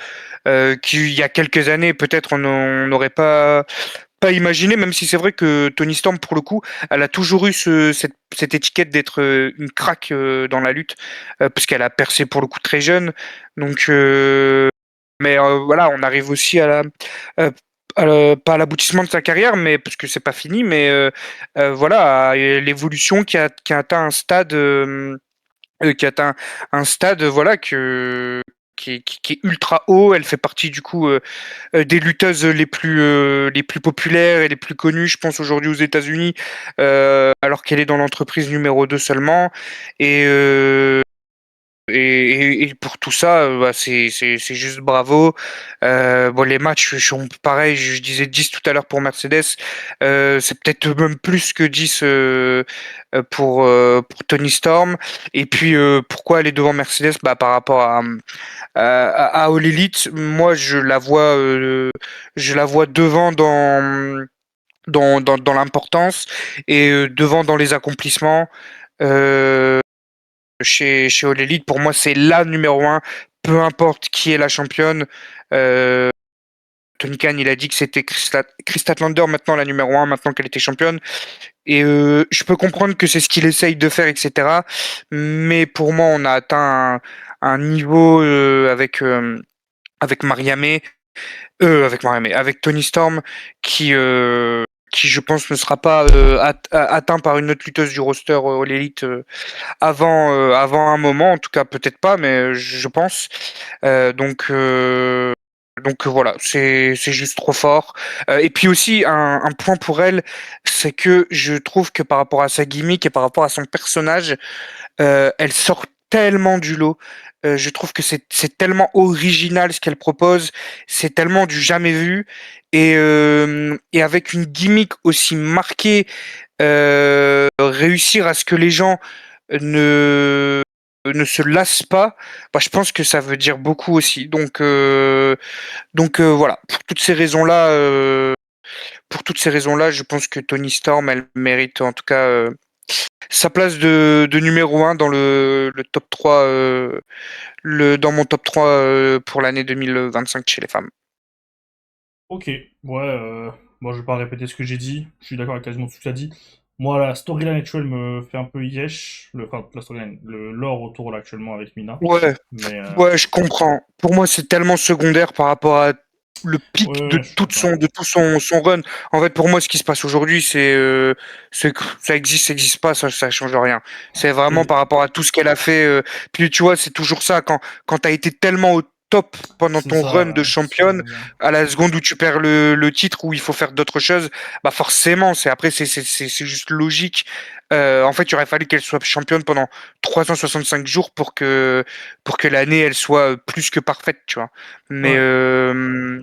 qu'il y a quelques années, peut-être on n'aurait pas imaginé, même si c'est vrai que Tony Storm, pour le coup, elle a toujours eu cette étiquette d'être une craque dans la lutte, parce qu'elle a percé pour le coup très jeune. Donc, mais voilà, on arrive aussi euh, pas à l'aboutissement de sa carrière, mais parce que c'est pas fini, mais voilà, à l'évolution qui a atteint un stade, voilà qui est ultra haut. Elle fait partie du coup des lutteuses les plus populaires et les plus connues, je pense aujourd'hui aux États-Unis, alors qu'elle est dans l'entreprise numéro 2 seulement. Et et pour tout ça, bah, c'est juste bravo. Bon, les matchs sont pareil, je disais 10 tout à l'heure pour Mercedes, c'est peut-être même plus que 10 pour Tony Storm. Et puis, pourquoi elle est devant Mercedes? Bah, par rapport à All Elite, moi je la vois devant dans l'importance et devant dans les accomplissements. Euh, chez All Elite, pour moi, c'est la numéro un, peu importe qui est la championne. Euh, Tony Khan, il a dit que c'était Chris Statlander maintenant la numéro un, maintenant qu'elle était championne. Et je peux comprendre que c'est ce qu'il essaye de faire, etc. Mais pour moi, on a atteint un niveau avec Mariamé, avec Tony Storm, qui je pense ne sera pas atteint par une autre lutteuse du roster All Elite avant un moment, en tout cas peut-être pas, mais je pense. Donc voilà, c'est juste trop fort. Et puis aussi un point pour elle, c'est que je trouve que par rapport à sa gimmick et par rapport à son personnage, elle sort tellement du lot. Je trouve que c'est tellement original ce qu'elle propose, c'est tellement du jamais vu et avec une gimmick aussi marquée, réussir à ce que les gens ne ne se lassent pas, bah, je pense que ça veut dire beaucoup aussi. Donc voilà, pour toutes ces raisons-là, je pense que Tony Storm, elle mérite en tout cas sa place de numéro un dans le top 3, dans mon top 3 pour l'année 2025 chez les femmes. Ok, ouais, bon, je vais pas répéter ce que j'ai dit, je suis d'accord avec quasiment tout ce que tu as dit. Moi, la storyline actuelle me fait un peu yesh, enfin, la storyline, le lore autour là actuellement avec Mina, Ouais, mais ouais, je comprends. Pour moi, c'est tellement secondaire par rapport à le pic ouais, je suis d'accord. de tout son run. En fait, pour moi, ce qui se passe aujourd'hui, c'est que ça existe pas, ça change rien. C'est vraiment Et par rapport à tout ce qu'elle a fait. Puis tu vois, c'est toujours ça quand t'as été tellement au top pendant c'est ton run ça, de c'est ce que je championne, veux dire. à la seconde où tu perds le titre, où il faut faire d'autres choses, bah forcément, c'est juste logique. En fait, il aurait fallu qu'elle soit championne pendant 365 jours pour que l'année elle soit plus que parfaite, tu vois. Mais Ouais. euh,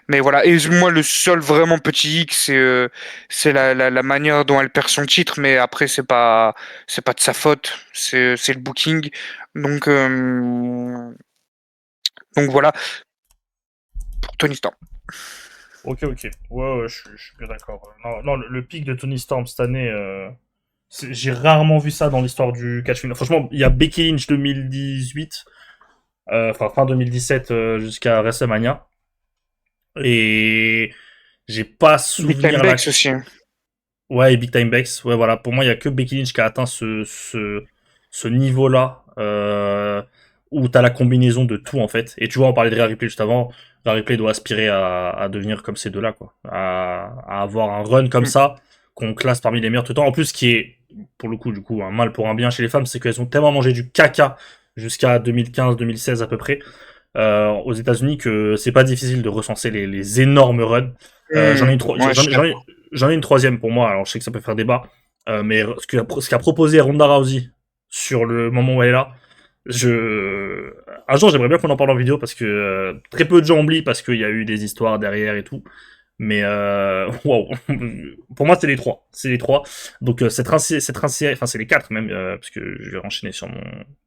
mais voilà. Et moi, le seul vraiment petit hic, c'est la manière dont elle perd son titre. Mais après, c'est pas de sa faute. C'est le booking. Donc euh, donc voilà pour Tony Storm. Ok, ok. Ouais, ouais, je suis bien d'accord. Non, non, le pic de Tony Storm cette année, j'ai rarement vu ça dans l'histoire du catch féminin. Franchement, il y a Becky Lynch 2018, enfin fin 2017 jusqu'à WrestleMania, et j'ai pas Big Time souvenir là. Bex aussi, hein. Ouais, et Big Time Bex. Ouais, voilà. Pour moi, il y a que Becky Lynch qui a atteint ce niveau-là, où t'as la combinaison de tout, en fait. Et tu vois, on parlait de Rhea Ripley juste avant. Rhea Ripley doit aspirer à devenir comme ces deux-là, quoi. À avoir un run comme Mm. ça, qu'on classe parmi les meilleurs tout le temps. En plus, ce qui est, pour le coup, du coup, un mal pour un bien chez les femmes, c'est qu'elles ont tellement mangé du caca jusqu'à 2015-2016 à peu près, aux États-Unis, que c'est pas difficile de recenser les énormes runs. J'en ai une, Ouais, je suis d'accord. j'en ai une troisième pour moi. Alors je sais que ça peut faire débat, mais ce qu'a proposé Ronda Rousey sur le moment où elle est là, un jour j'aimerais bien qu'on en parle en vidéo parce que très peu de gens oublient parce qu'il y a eu des histoires derrière et tout. Mais waouh, pour moi c'est les trois, c'est les trois. Donc cette insérie, enfin c'est les quatre même, parce que je vais enchaîner sur mon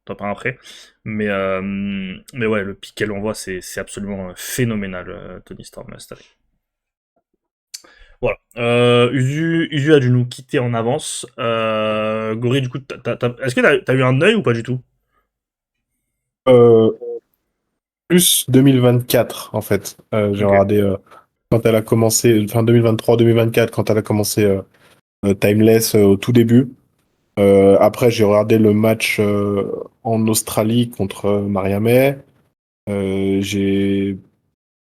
top 1 après. Mais ouais, le pic qu'elle envoie c'est absolument phénoménal, Tony Storm cette année. Voilà. Usu a dû nous quitter en avance. Gori, du coup, est-ce que t'as eu un œil ou pas du tout? Euh, Plus 2024, en fait. J'ai Ok. regardé quand elle a commencé, enfin 2023-2024, quand elle a commencé Timeless au tout début. Après, j'ai regardé le match en Australie contre Maria May. J'ai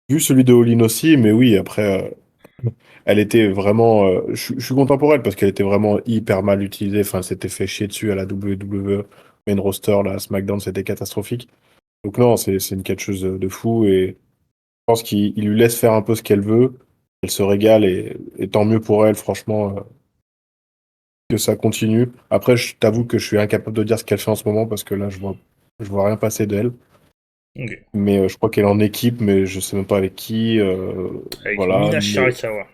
vu celui de Olin aussi, mais oui, après, Elle était vraiment. Je suis content pour elle parce qu'elle était vraiment hyper mal utilisée. Enfin, elle s'était fait chier dessus à la WWE. Main roster, là, à SmackDown, c'était catastrophique. Donc, non, c'est une catcheuse de fou. Et je pense qu'il lui laisse faire un peu ce qu'elle veut. Elle se régale et tant mieux pour elle, franchement, que ça continue. Après, je t'avoue que je suis incapable de dire ce qu'elle fait en ce moment parce que là, je vois rien passer d'elle. Ok. Mais je crois qu'elle est en équipe, mais je sais même pas avec qui. Avec Voilà. Mina Mais Shirakawa.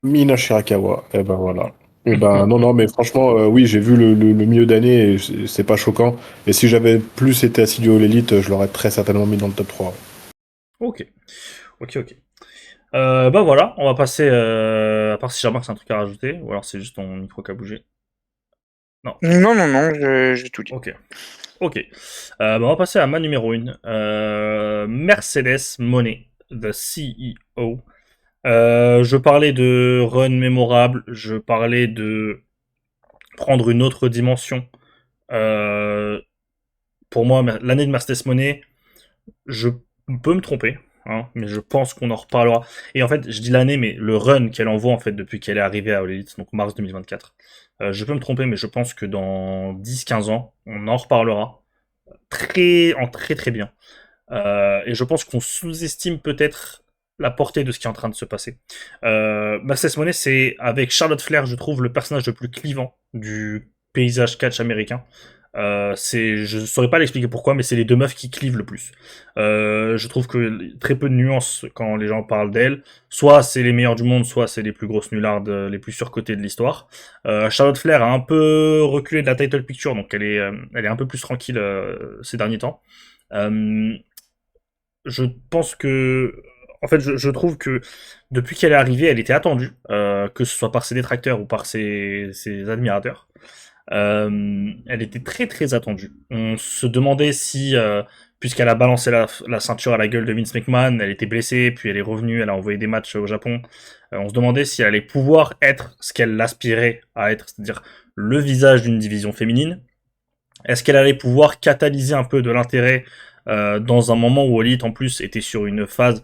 Mina Shirakawa, et ben Mm. voilà. Et ben non, non, mais franchement, oui, j'ai vu le milieu d'année et c'est pas choquant. Et si j'avais plus été assidu à l'élite, je l'aurais très certainement mis dans le top 3. Ok. Ok, ok. Bah voilà, on va passer. À part si j'ai remarqué un truc à rajouter, ou alors c'est juste ton micro qui a bougé. Non. Non, non, non, j'ai tout dit. Ok. Ok. Bah on va passer à ma numéro 1. Mercedes Moné, the CEO. Je parlais de run mémorable, je parlais de prendre une autre dimension. Euh, pour moi, l'année de Mercedes Moné, je peux me tromper, hein, mais je pense qu'on en reparlera. Et en fait, je dis l'année, mais le run qu'elle envoie en fait depuis qu'elle est arrivée à All Elite, donc mars 2024. Je peux me tromper, mais je pense que dans 10-15 ans, on en reparlera très très bien. Et je pense qu'on sous-estime peut-être la portée de ce qui est en train de se passer. Mercedes Moné, c'est avec Charlotte Flair, je trouve, le personnage le plus clivant du paysage catch américain. Je saurais pas l'expliquer pourquoi, mais c'est les deux meufs qui clivent le plus. Je trouve que très peu de nuances quand les gens parlent d'elles. Soit c'est les meilleurs du monde, soit c'est les plus grosses nullardes, les plus surcotées de l'histoire. Charlotte Flair a un peu reculé de la title picture, donc elle est un peu plus tranquille ces derniers temps. Euh, je pense que, en fait, je trouve que depuis qu'elle est arrivée, elle était attendue, que ce soit par ses détracteurs ou par ses admirateurs. Elle était très très attendue. On se demandait si, puisqu'elle a balancé la ceinture à la gueule de Vince McMahon, elle était blessée, puis elle est revenue, elle a envoyé des matchs au Japon. On se demandait si elle allait pouvoir être ce qu'elle aspirait à être, c'est-à-dire le visage d'une division féminine. Est-ce qu'elle allait pouvoir catalyser un peu de l'intérêt dans un moment où Elite en plus était sur une phase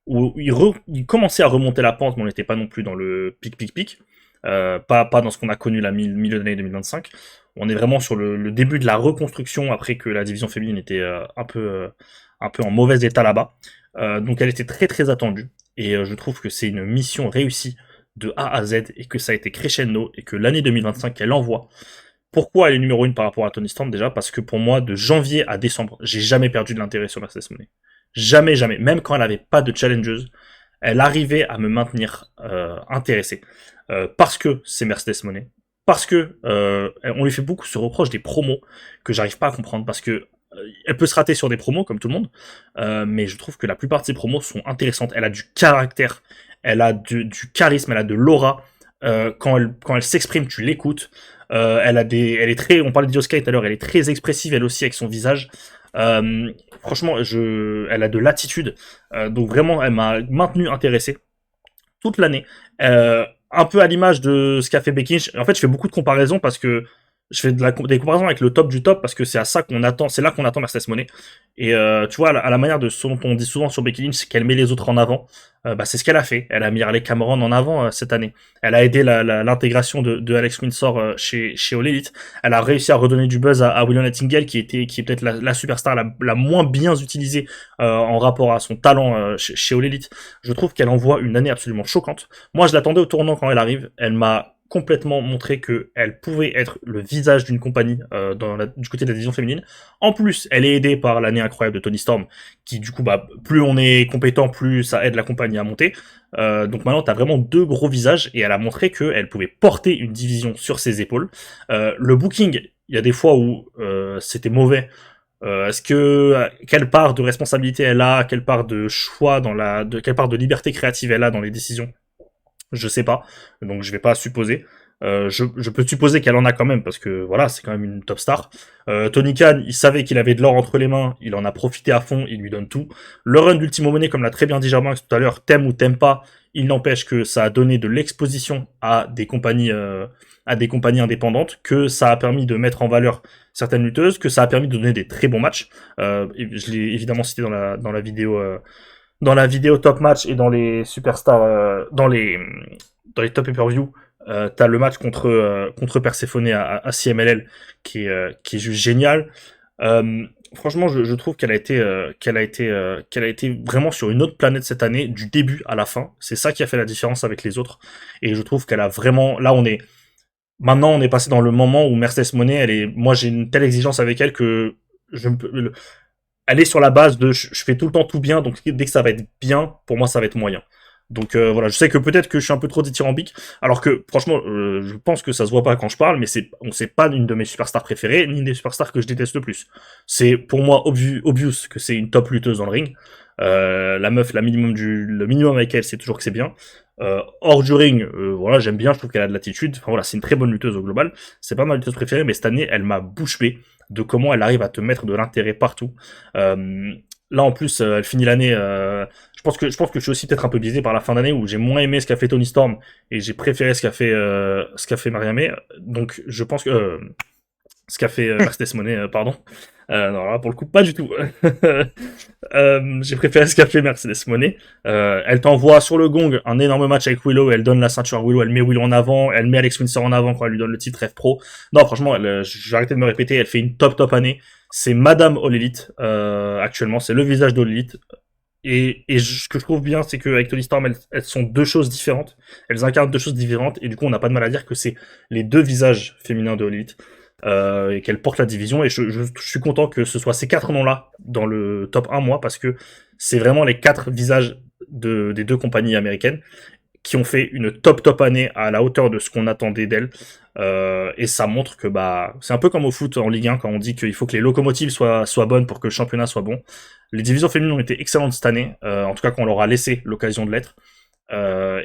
où il commençait à remonter la pente, mais on n'était pas non plus dans le pic. Pas dans ce qu'on a connu la milieu d'année 2025. On est vraiment sur le début de la reconstruction après que la division féminine était un peu en mauvais état là-bas. Donc elle était très très attendue. Et je trouve que c'est une mission réussie de A à Z et que ça a été crescendo et que l'année 2025 elle envoie. Pourquoi elle est numéro 1 par rapport à Tony Storm déjà? Parce que pour moi, de janvier à décembre, j'ai jamais perdu de l'intérêt sur Mercedes Moné. Jamais, jamais. Même quand elle avait pas de challengeuse, elle arrivait à me maintenir intéressé. Parce que c'est Mercedes Moné. Parce que on lui fait beaucoup ce reproche des promos que j'arrive pas à comprendre. Parce que elle peut se rater sur des promos comme tout le monde, mais je trouve que la plupart de ses promos sont intéressantes. Elle a du caractère, elle a du charisme, elle a de l'aura. Quand elle s'exprime, tu l'écoutes. Elle est très, on parlait de Sky tout à l'heure, elle est très expressive elle aussi avec son visage. Franchement, elle a de l'attitude, donc vraiment, elle m'a maintenu intéressé toute l'année. Un peu à l'image de ce qu'a fait Becky Lynch. En fait, je fais beaucoup de comparaisons parce que je fais des comparaisons avec le top du top parce que c'est à ça qu'on attend, c'est là qu'on attend Mercedes Moné. Et tu vois, à la manière de ce dont on dit souvent sur Becky Lynch, qu'elle met les autres en avant, bah, c'est ce qu'elle a fait. Elle a mis Harley Cameron en avant cette année. Elle a aidé l'intégration de Alex Windsor chez All Elite. Elle a réussi à redonner du buzz à Willow Nightingale qui est peut-être la superstar la moins bien utilisée en rapport à son talent chez All Elite. Je trouve qu'elle envoie une année absolument choquante. Moi, je l'attendais au tournant quand elle arrive. Elle m'a complètement montré qu'elle pouvait être le visage d'une compagnie du côté de la division féminine. En plus, elle est aidée par l'année incroyable de Tony Storm, qui du coup, bah, plus on est compétent, plus ça aide la compagnie à monter. Donc maintenant, t'as vraiment deux gros visages, et elle a montré qu'elle pouvait porter une division sur ses épaules. Le booking, il y a des fois où c'était mauvais. Est-ce que quelle part de responsabilité elle a, quelle part de choix quelle part de liberté créative elle a dans les décisions? Je sais pas, donc je vais pas supposer. Je peux supposer qu'elle en a quand même, parce que voilà, c'est quand même une top star. Tony Khan, il savait qu'il avait de l'or entre les mains, il en a profité à fond, il lui donne tout. Le run d'Ultimo Money, comme l'a très bien dit Germain tout à l'heure, t'aimes ou t'aimes pas, il n'empêche que ça a donné de l'exposition à des compagnies indépendantes, que ça a permis de mettre en valeur certaines lutteuses, que ça a permis de donner des très bons matchs. Je l'ai évidemment cité dans la vidéo dans la vidéo top match et dans les superstars, dans les top pay-per-view, t'as le match contre Persephone à CMLL qui est juste génial. Franchement, je trouve qu'elle a été vraiment sur une autre planète cette année, du début à la fin. C'est ça qui a fait la différence avec les autres. Et je trouve qu'elle a vraiment, maintenant, on est passé dans le moment où Mercedes Moné, moi, j'ai une telle exigence avec elle que elle est sur la base de, je fais tout le temps tout bien, donc dès que ça va être bien, pour moi, ça va être moyen. Donc voilà, je sais que peut-être que je suis un peu trop dithyrambique, alors que franchement, je pense que ça se voit pas quand je parle, mais c'est pas une de mes superstars préférées, ni une des superstars que je déteste le plus. C'est pour moi obvious que c'est une top lutteuse dans le ring. La meuf, le minimum avec elle, c'est toujours que c'est bien. Hors du ring, voilà, j'aime bien, je trouve qu'elle a de l'attitude. Enfin voilà, c'est une très bonne lutteuse au global. C'est pas ma lutteuse préférée, mais cette année, elle m'a bouche bée de comment elle arrive à te mettre de l'intérêt partout. Là en plus, elle finit l'année. Je pense que je suis aussi peut-être un peu biaisé par la fin d'année où j'ai moins aimé ce qu'a fait Tony Storm et j'ai préféré ce qu'a fait Mariamé. Donc je pense que ce qu'a fait Mercedes Moné, pardon. Non, là, pour le coup, pas du tout. J'ai préféré ce qu'a fait Mercedes Moné. Elle t'envoie sur le gong un énorme match avec Willow, elle donne la ceinture à Willow, elle met Willow en avant, elle met Alex Windsor en avant quand elle lui donne le titre F Pro. Non, franchement, je vais arrêter de me répéter, elle fait une top année. C'est Madame All Elite, actuellement, c'est le visage d'All Elite. Ce que je trouve bien, c'est qu'avec Tony Storm, elles sont deux choses différentes. Elles incarnent deux choses différentes, et du coup, on n'a pas de mal à dire que c'est les deux visages féminins de All Elite. Et qu'elle porte la division, et je suis content que ce soit ces quatre noms-là dans le top 1, moi, parce que c'est vraiment les quatre visages des deux compagnies américaines qui ont fait une top année à la hauteur de ce qu'on attendait d'elles. Et ça montre que c'est un peu comme au foot en Ligue 1 quand on dit qu'il faut que les locomotives soient bonnes pour que le championnat soit bon. Les divisions féminines ont été excellentes cette année, en tout cas qu'on leur a laissé l'occasion de l'être.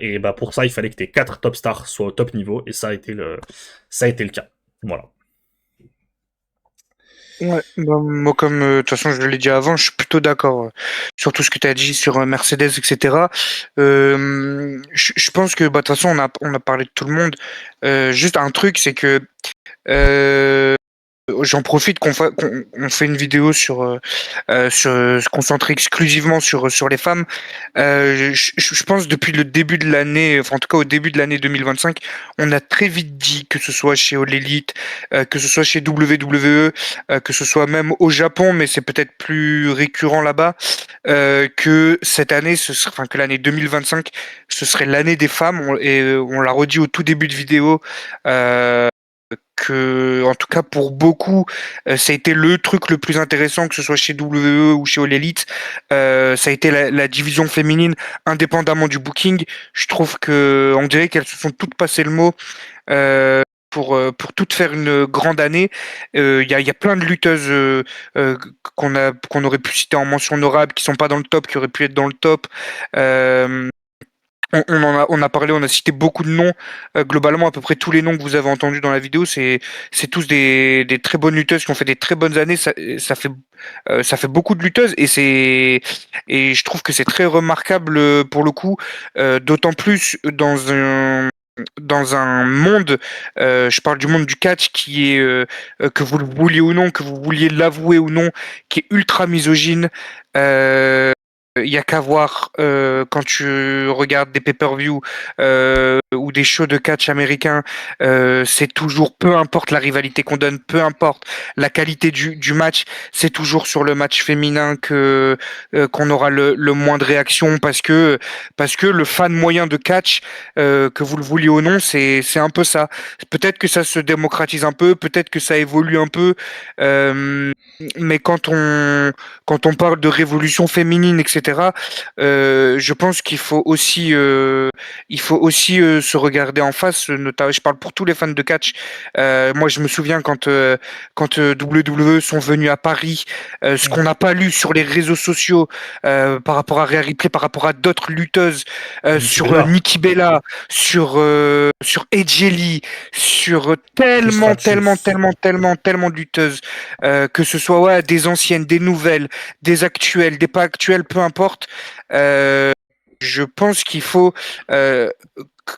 Et pour ça, il fallait que tes quatre top stars soient au top niveau, et ça a été le cas. Voilà. Ouais, moi comme de toute façon je l'ai dit avant, je suis plutôt d'accord sur tout ce que tu as dit sur Mercedes, etc. Je pense que de toute façon on a parlé de tout le monde. Juste un truc, c'est que j'en profite qu'on fait une vidéo sur se concentrer exclusivement sur les femmes. Je pense depuis le début de l'année, enfin en tout cas au début de l'année 2025, on a très vite dit, que ce soit chez All Elite, que ce soit chez WWE, que ce soit même au Japon, mais c'est peut-être plus récurrent là-bas, que cette année, que l'année 2025, ce serait l'année des femmes. Et on l'a redit au tout début de vidéo. Que, en tout cas pour beaucoup, ça a été le truc le plus intéressant, que ce soit chez WWE ou chez All Elite. Ça a été la division féminine, indépendamment du booking. Je trouve que on dirait qu'elles se sont toutes passées le mot pour toutes faire une grande année. Il y a plein de lutteuses qu'on aurait pu citer en mention honorable, qui sont pas dans le top, qui auraient pu être dans le top. On a parlé, on a cité beaucoup de noms. Globalement, à peu près tous les noms que vous avez entendus dans la vidéo, c'est tous des très bonnes lutteuses qui ont fait des très bonnes années. Ça fait beaucoup de lutteuses, et je trouve que c'est très remarquable pour le coup, d'autant plus dans un monde, je parle du monde du catch, qui est, que vous le vouliez ou non, que vous vouliez l'avouer ou non, qui est ultra misogyne. Il y a qu'à voir quand tu regardes des pay-per-view ou des shows de catch américains, c'est toujours, peu importe la rivalité qu'on donne, peu importe la qualité du match, c'est toujours sur le match féminin qu'on aura le moins de réactions, parce que le fan moyen de catch, que vous le vouliez ou non, c'est un peu ça. Peut-être que ça se démocratise un peu, peut-être que ça évolue un peu, mais quand on parle de révolution féminine, etc., je pense qu'il faut aussi se regarder en face. Notamment, je parle pour tous les fans de catch. Moi, je me souviens quand WWE sont venus à Paris, ce qu'on n'a pas lu sur les réseaux sociaux par rapport à Rhea Ripley, par rapport à d'autres lutteuses, sur Nikki Bella, sur AJ Lee, sur tellement de lutteuses, que ce soit des anciennes, des nouvelles, des actuelles, des pas actuelles, peu importe. Je pense qu'il faut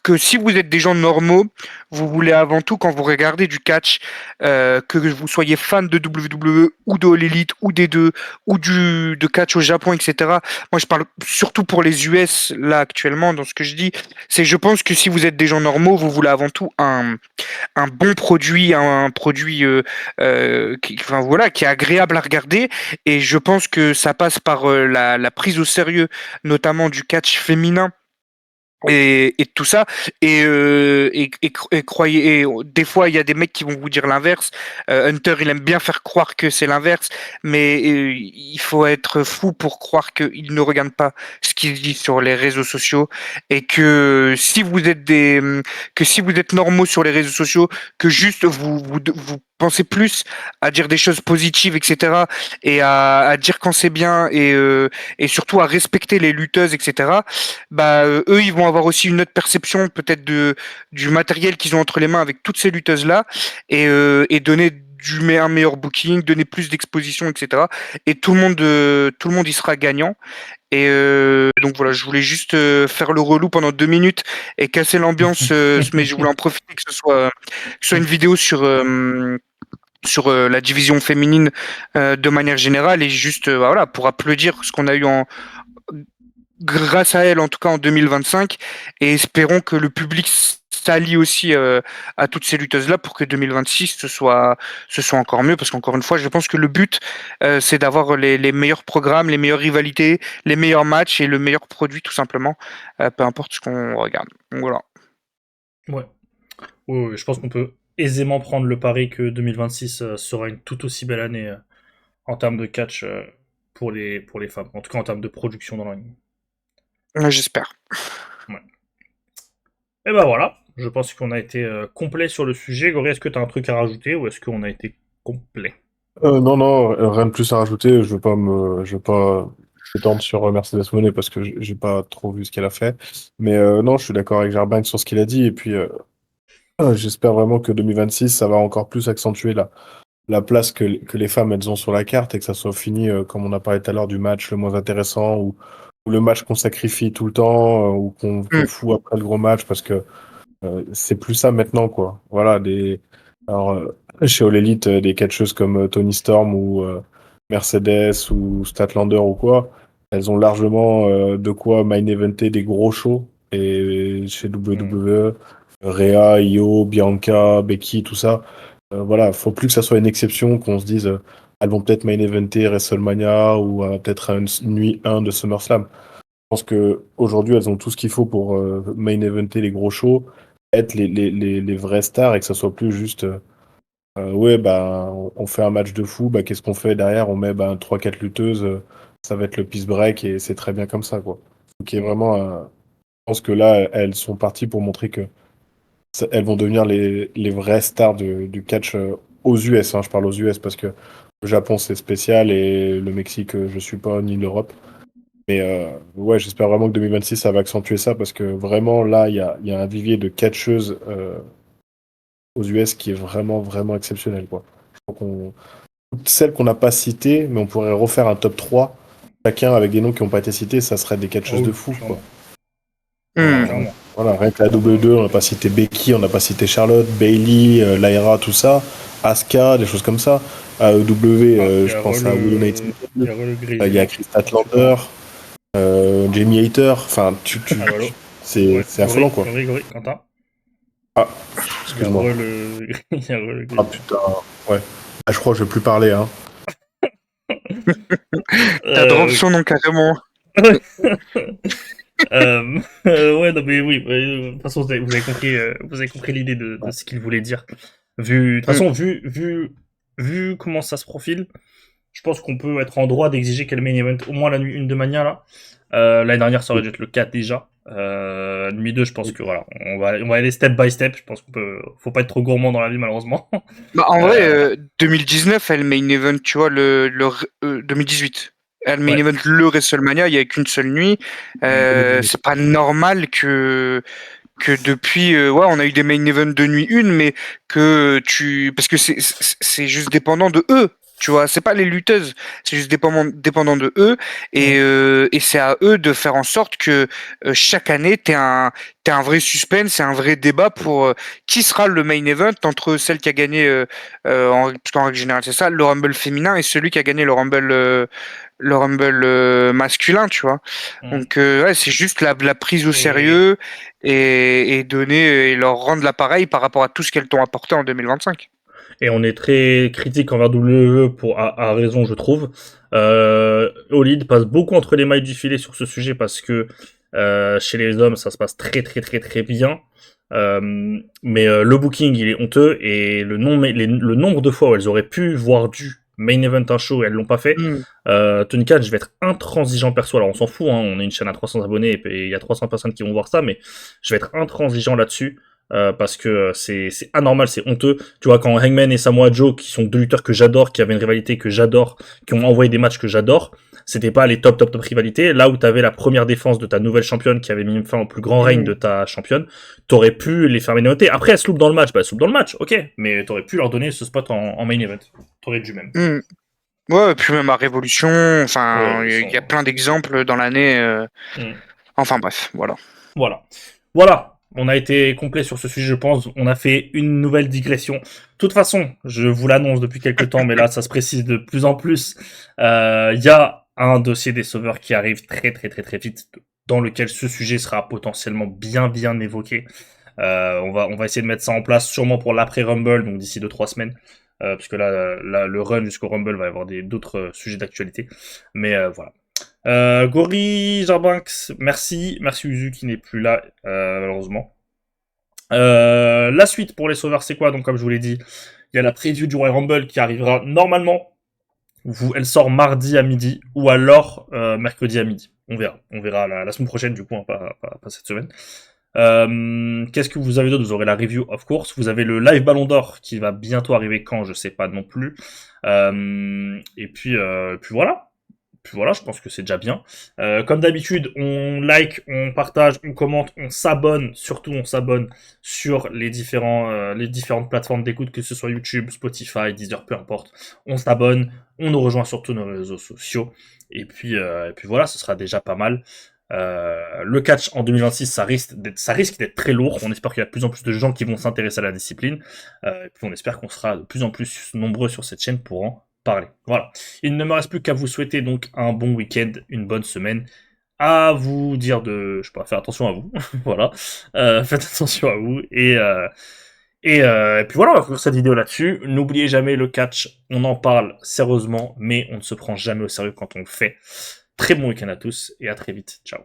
que si vous êtes des gens normaux, vous voulez avant tout, quand vous regardez du catch, que vous soyez fan de WWE ou de All Elite ou des deux, ou de catch au Japon, etc. Moi, je parle surtout pour les US, là, actuellement, dans ce que je dis. Je pense que si vous êtes des gens normaux, vous voulez avant tout un bon produit, un produit enfin, voilà, qui est agréable à regarder. Et je pense que ça passe par la prise au sérieux, notamment du catch féminin et tout ça et croyez des fois il y a des mecs qui vont vous dire l'inverse. Hunter il aime bien faire croire que c'est l'inverse, mais il faut être fou pour croire qu'il ne regarde pas ce qu'il dit sur les réseaux sociaux et que si vous êtes normaux sur les réseaux sociaux, que juste vous pensez plus à dire des choses positives, etc., et à dire quand c'est bien et surtout à respecter les lutteuses, etc., bah eux ils vont avoir aussi une autre perception peut-être du matériel qu'ils ont entre les mains avec toutes ces lutteuses là et donner un meilleur booking, donner plus d'exposition, etc. Et tout le monde y sera gagnant. Et donc voilà, je voulais juste faire le relou pendant 2 minutes et casser l'ambiance, mais je voulais en profiter que ce soit une vidéo sur la division féminine de manière générale et juste bah, voilà pour applaudir ce qu'on a eu grâce à elle, en tout cas en 2025, et espérons que le public s'allie aussi à toutes ces lutteuses-là pour que 2026 ce soit encore mieux, parce qu'encore une fois, je pense que le but, c'est d'avoir les meilleurs programmes, les meilleures rivalités, les meilleurs matchs et le meilleur produit, tout simplement, peu importe ce qu'on regarde. Donc voilà. Ouais. Oui, je pense qu'on peut aisément prendre le pari que 2026 sera une tout aussi belle année en termes de catch pour les femmes. En tout cas, en termes de production dans la ligne. J'espère. Ouais. Et ben voilà, je pense qu'on a été complet sur le sujet. Gori, est-ce que tu as un truc à rajouter ou est-ce qu'on a été complet? Non, non, rien de plus à rajouter. Je veux pas m'étendre sur Mercedes Moné parce que j'ai pas trop vu ce qu'elle a fait. Mais non, je suis d'accord avec Gerbank sur ce qu'il a dit. Et puis, j'espère vraiment que 2026, ça va encore plus accentuer la place que les femmes elles ont sur la carte et que ça soit fini, comme on a parlé tout à l'heure, du match le moins intéressant ou le match qu'on sacrifie tout le temps ou qu'on fout après le gros match parce que c'est plus ça maintenant, quoi. Voilà, alors, chez All Elite, des catcheuses comme Tony Storm ou Mercedes ou Statlander ou quoi, elles ont largement de quoi main eventer des gros shows. Et chez WWE, Rhea, Io, Bianca, Becky, tout ça, voilà, faut plus que ça soit une exception, qu'on se dise, elles vont peut-être main eventer WrestleMania ou peut-être une nuit 1 de SummerSlam. Je pense que aujourd'hui elles ont tout ce qu'il faut pour main eventer les gros shows, être les vraies stars et que ça soit plus juste ouais bah on fait un match de fou, bah qu'est-ce qu'on fait derrière? On met bah, 3-4 lutteuses, ça va être le peace break et c'est très bien comme ça quoi. Donc il y a vraiment je pense que là elles sont parties pour montrer que elles vont devenir les vraies stars du catch aux US, hein, je parle aux US parce que le Japon c'est spécial et le Mexique je suis pas ni l'Europe. Mais ouais, j'espère vraiment que 2026, ça va accentuer ça parce que vraiment, là, il y a un vivier de catcheuses aux US qui est vraiment, vraiment exceptionnel, quoi. Celles qu'on n'a pas citées, mais on pourrait refaire un top 3, chacun avec des noms qui n'ont pas été cités, ça serait des catcheuses de fou, quoi. Clairement. Voilà, rien que la W2, on n'a pas cité Becky, on n'a pas cité Charlotte, Bailey, Lyra, tout ça, Asuka, des choses comme ça. AEW, je pense à Willow Nightingale, il y a Chris Statlander. Jamie Hater, enfin, c'est affolant quoi. Gori, Quentin. Ah, excuse-moi. Ah putain, ouais. Ah, je crois que je vais plus parler, hein. T'as drop son nom carrément. Ouais, non, mais oui, de toute façon, vous avez compris l'idée de ce qu'il voulait dire. De toute façon, vu comment ça se profile, je pense qu'on peut être en droit d'exiger qu'elle main event au moins la nuit 1 de Mania, là. L'année dernière, ça aurait dû être le 4 déjà. Nuit 2, je pense que voilà, on va aller step by step. Je pense faut pas être trop gourmand dans la vie, malheureusement. Bah, en vrai, 2019, elle main event, tu vois, 2018. Elle main event le WrestleMania, il n'y a qu'une seule nuit. C'est pas normal que depuis, ouais, on a eu des main events de nuit 1, mais parce que c'est juste dépendant de eux. Tu vois, c'est pas les lutteuses, c'est juste dépendant de eux, et c'est à eux de faire en sorte que chaque année t'aies un vrai suspense et un vrai débat pour qui sera le main event entre celle qui a gagné parce qu'en règle générale c'est ça, le Rumble féminin, et celui qui a gagné le Rumble masculin, tu vois. Donc ouais, c'est juste la prise au sérieux et donner et leur rendre l'appareil par rapport à tout ce qu'elles t'ont apporté en 2025. Et on est très critique envers WWE à raison, je trouve. Olid passe beaucoup entre les mailles du filet sur ce sujet parce que chez les hommes, ça se passe très très très très bien. Mais le booking, il est honteux et le nombre de fois où elles auraient pu voir du main event un show et elles l'ont pas fait. Tony Khan, je vais être intransigeant perso. Alors on s'en fout, hein, on est une chaîne à 300 abonnés et il y a 300 personnes qui vont voir ça, mais je vais être intransigeant là-dessus. Parce que c'est anormal, c'est honteux. Tu vois, quand Hangman et Samoa Joe, qui sont deux lutteurs que j'adore, qui avaient une rivalité que j'adore, qui ont envoyé des matchs que j'adore, c'était pas les top rivalités. Là où t'avais la première défense de ta nouvelle championne qui avait mis fin au plus grand règne de ta championne, t'aurais pu les faire noter. Après, elles se loupent dans le match, bah elles se loupent dans le match, ok, mais t'aurais pu leur donner ce spot en main event. T'aurais dû même. Ouais, et puis même à Révolution, enfin, Ouais, il y a plein d'exemples dans l'année. Enfin bref, voilà. Voilà. On a été complet sur ce sujet, je pense. On a fait une nouvelle digression. De toute façon, je vous l'annonce depuis quelques temps, mais là, ça se précise de plus en plus. Il y a un dossier des sauveurs qui arrive très très très très vite, dans lequel ce sujet sera potentiellement bien évoqué. On va essayer de mettre ça en place, sûrement pour l'après Rumble, donc d'ici 2-3 semaines. Puisque là, le run jusqu'au Rumble va y avoir d'autres sujets d'actualité. Mais voilà. Gori Jarbanks, merci Uzu qui n'est plus là malheureusement. La suite pour les sauveurs, c'est quoi? Donc comme je vous l'ai dit, il y a la preview du Royal Rumble qui arrivera normalement. Elle sort mardi à midi ou alors mercredi à midi. On verra la semaine prochaine du coup, hein, pas cette semaine. Qu'est-ce que vous avez d'autre? Vous aurez la review of course. Vous avez le live Ballon d'Or qui va bientôt arriver, quand je sais pas non plus. Et puis voilà. Puis voilà, je pense que c'est déjà bien. Comme d'habitude, on like, on partage, on commente, on s'abonne. Surtout, on s'abonne sur les différentes plateformes d'écoute, que ce soit YouTube, Spotify, Deezer, peu importe. On s'abonne, on nous rejoint sur tous nos réseaux sociaux. Et puis voilà, ce sera déjà pas mal. Le catch en 2026, ça risque d'être très lourd. On espère qu'il y a de plus en plus de gens qui vont s'intéresser à la discipline. Et puis on espère qu'on sera de plus en plus nombreux sur cette chaîne pour en parler. Voilà. Il ne me reste plus qu'à vous souhaiter donc un bon week-end, une bonne semaine. À vous dire faire attention à vous. Voilà. Faites attention à vous. Et puis voilà, on va conclure cette vidéo là-dessus. N'oubliez jamais le catch. On en parle sérieusement, mais on ne se prend jamais au sérieux quand on le fait. Très bon week-end à tous et à très vite. Ciao.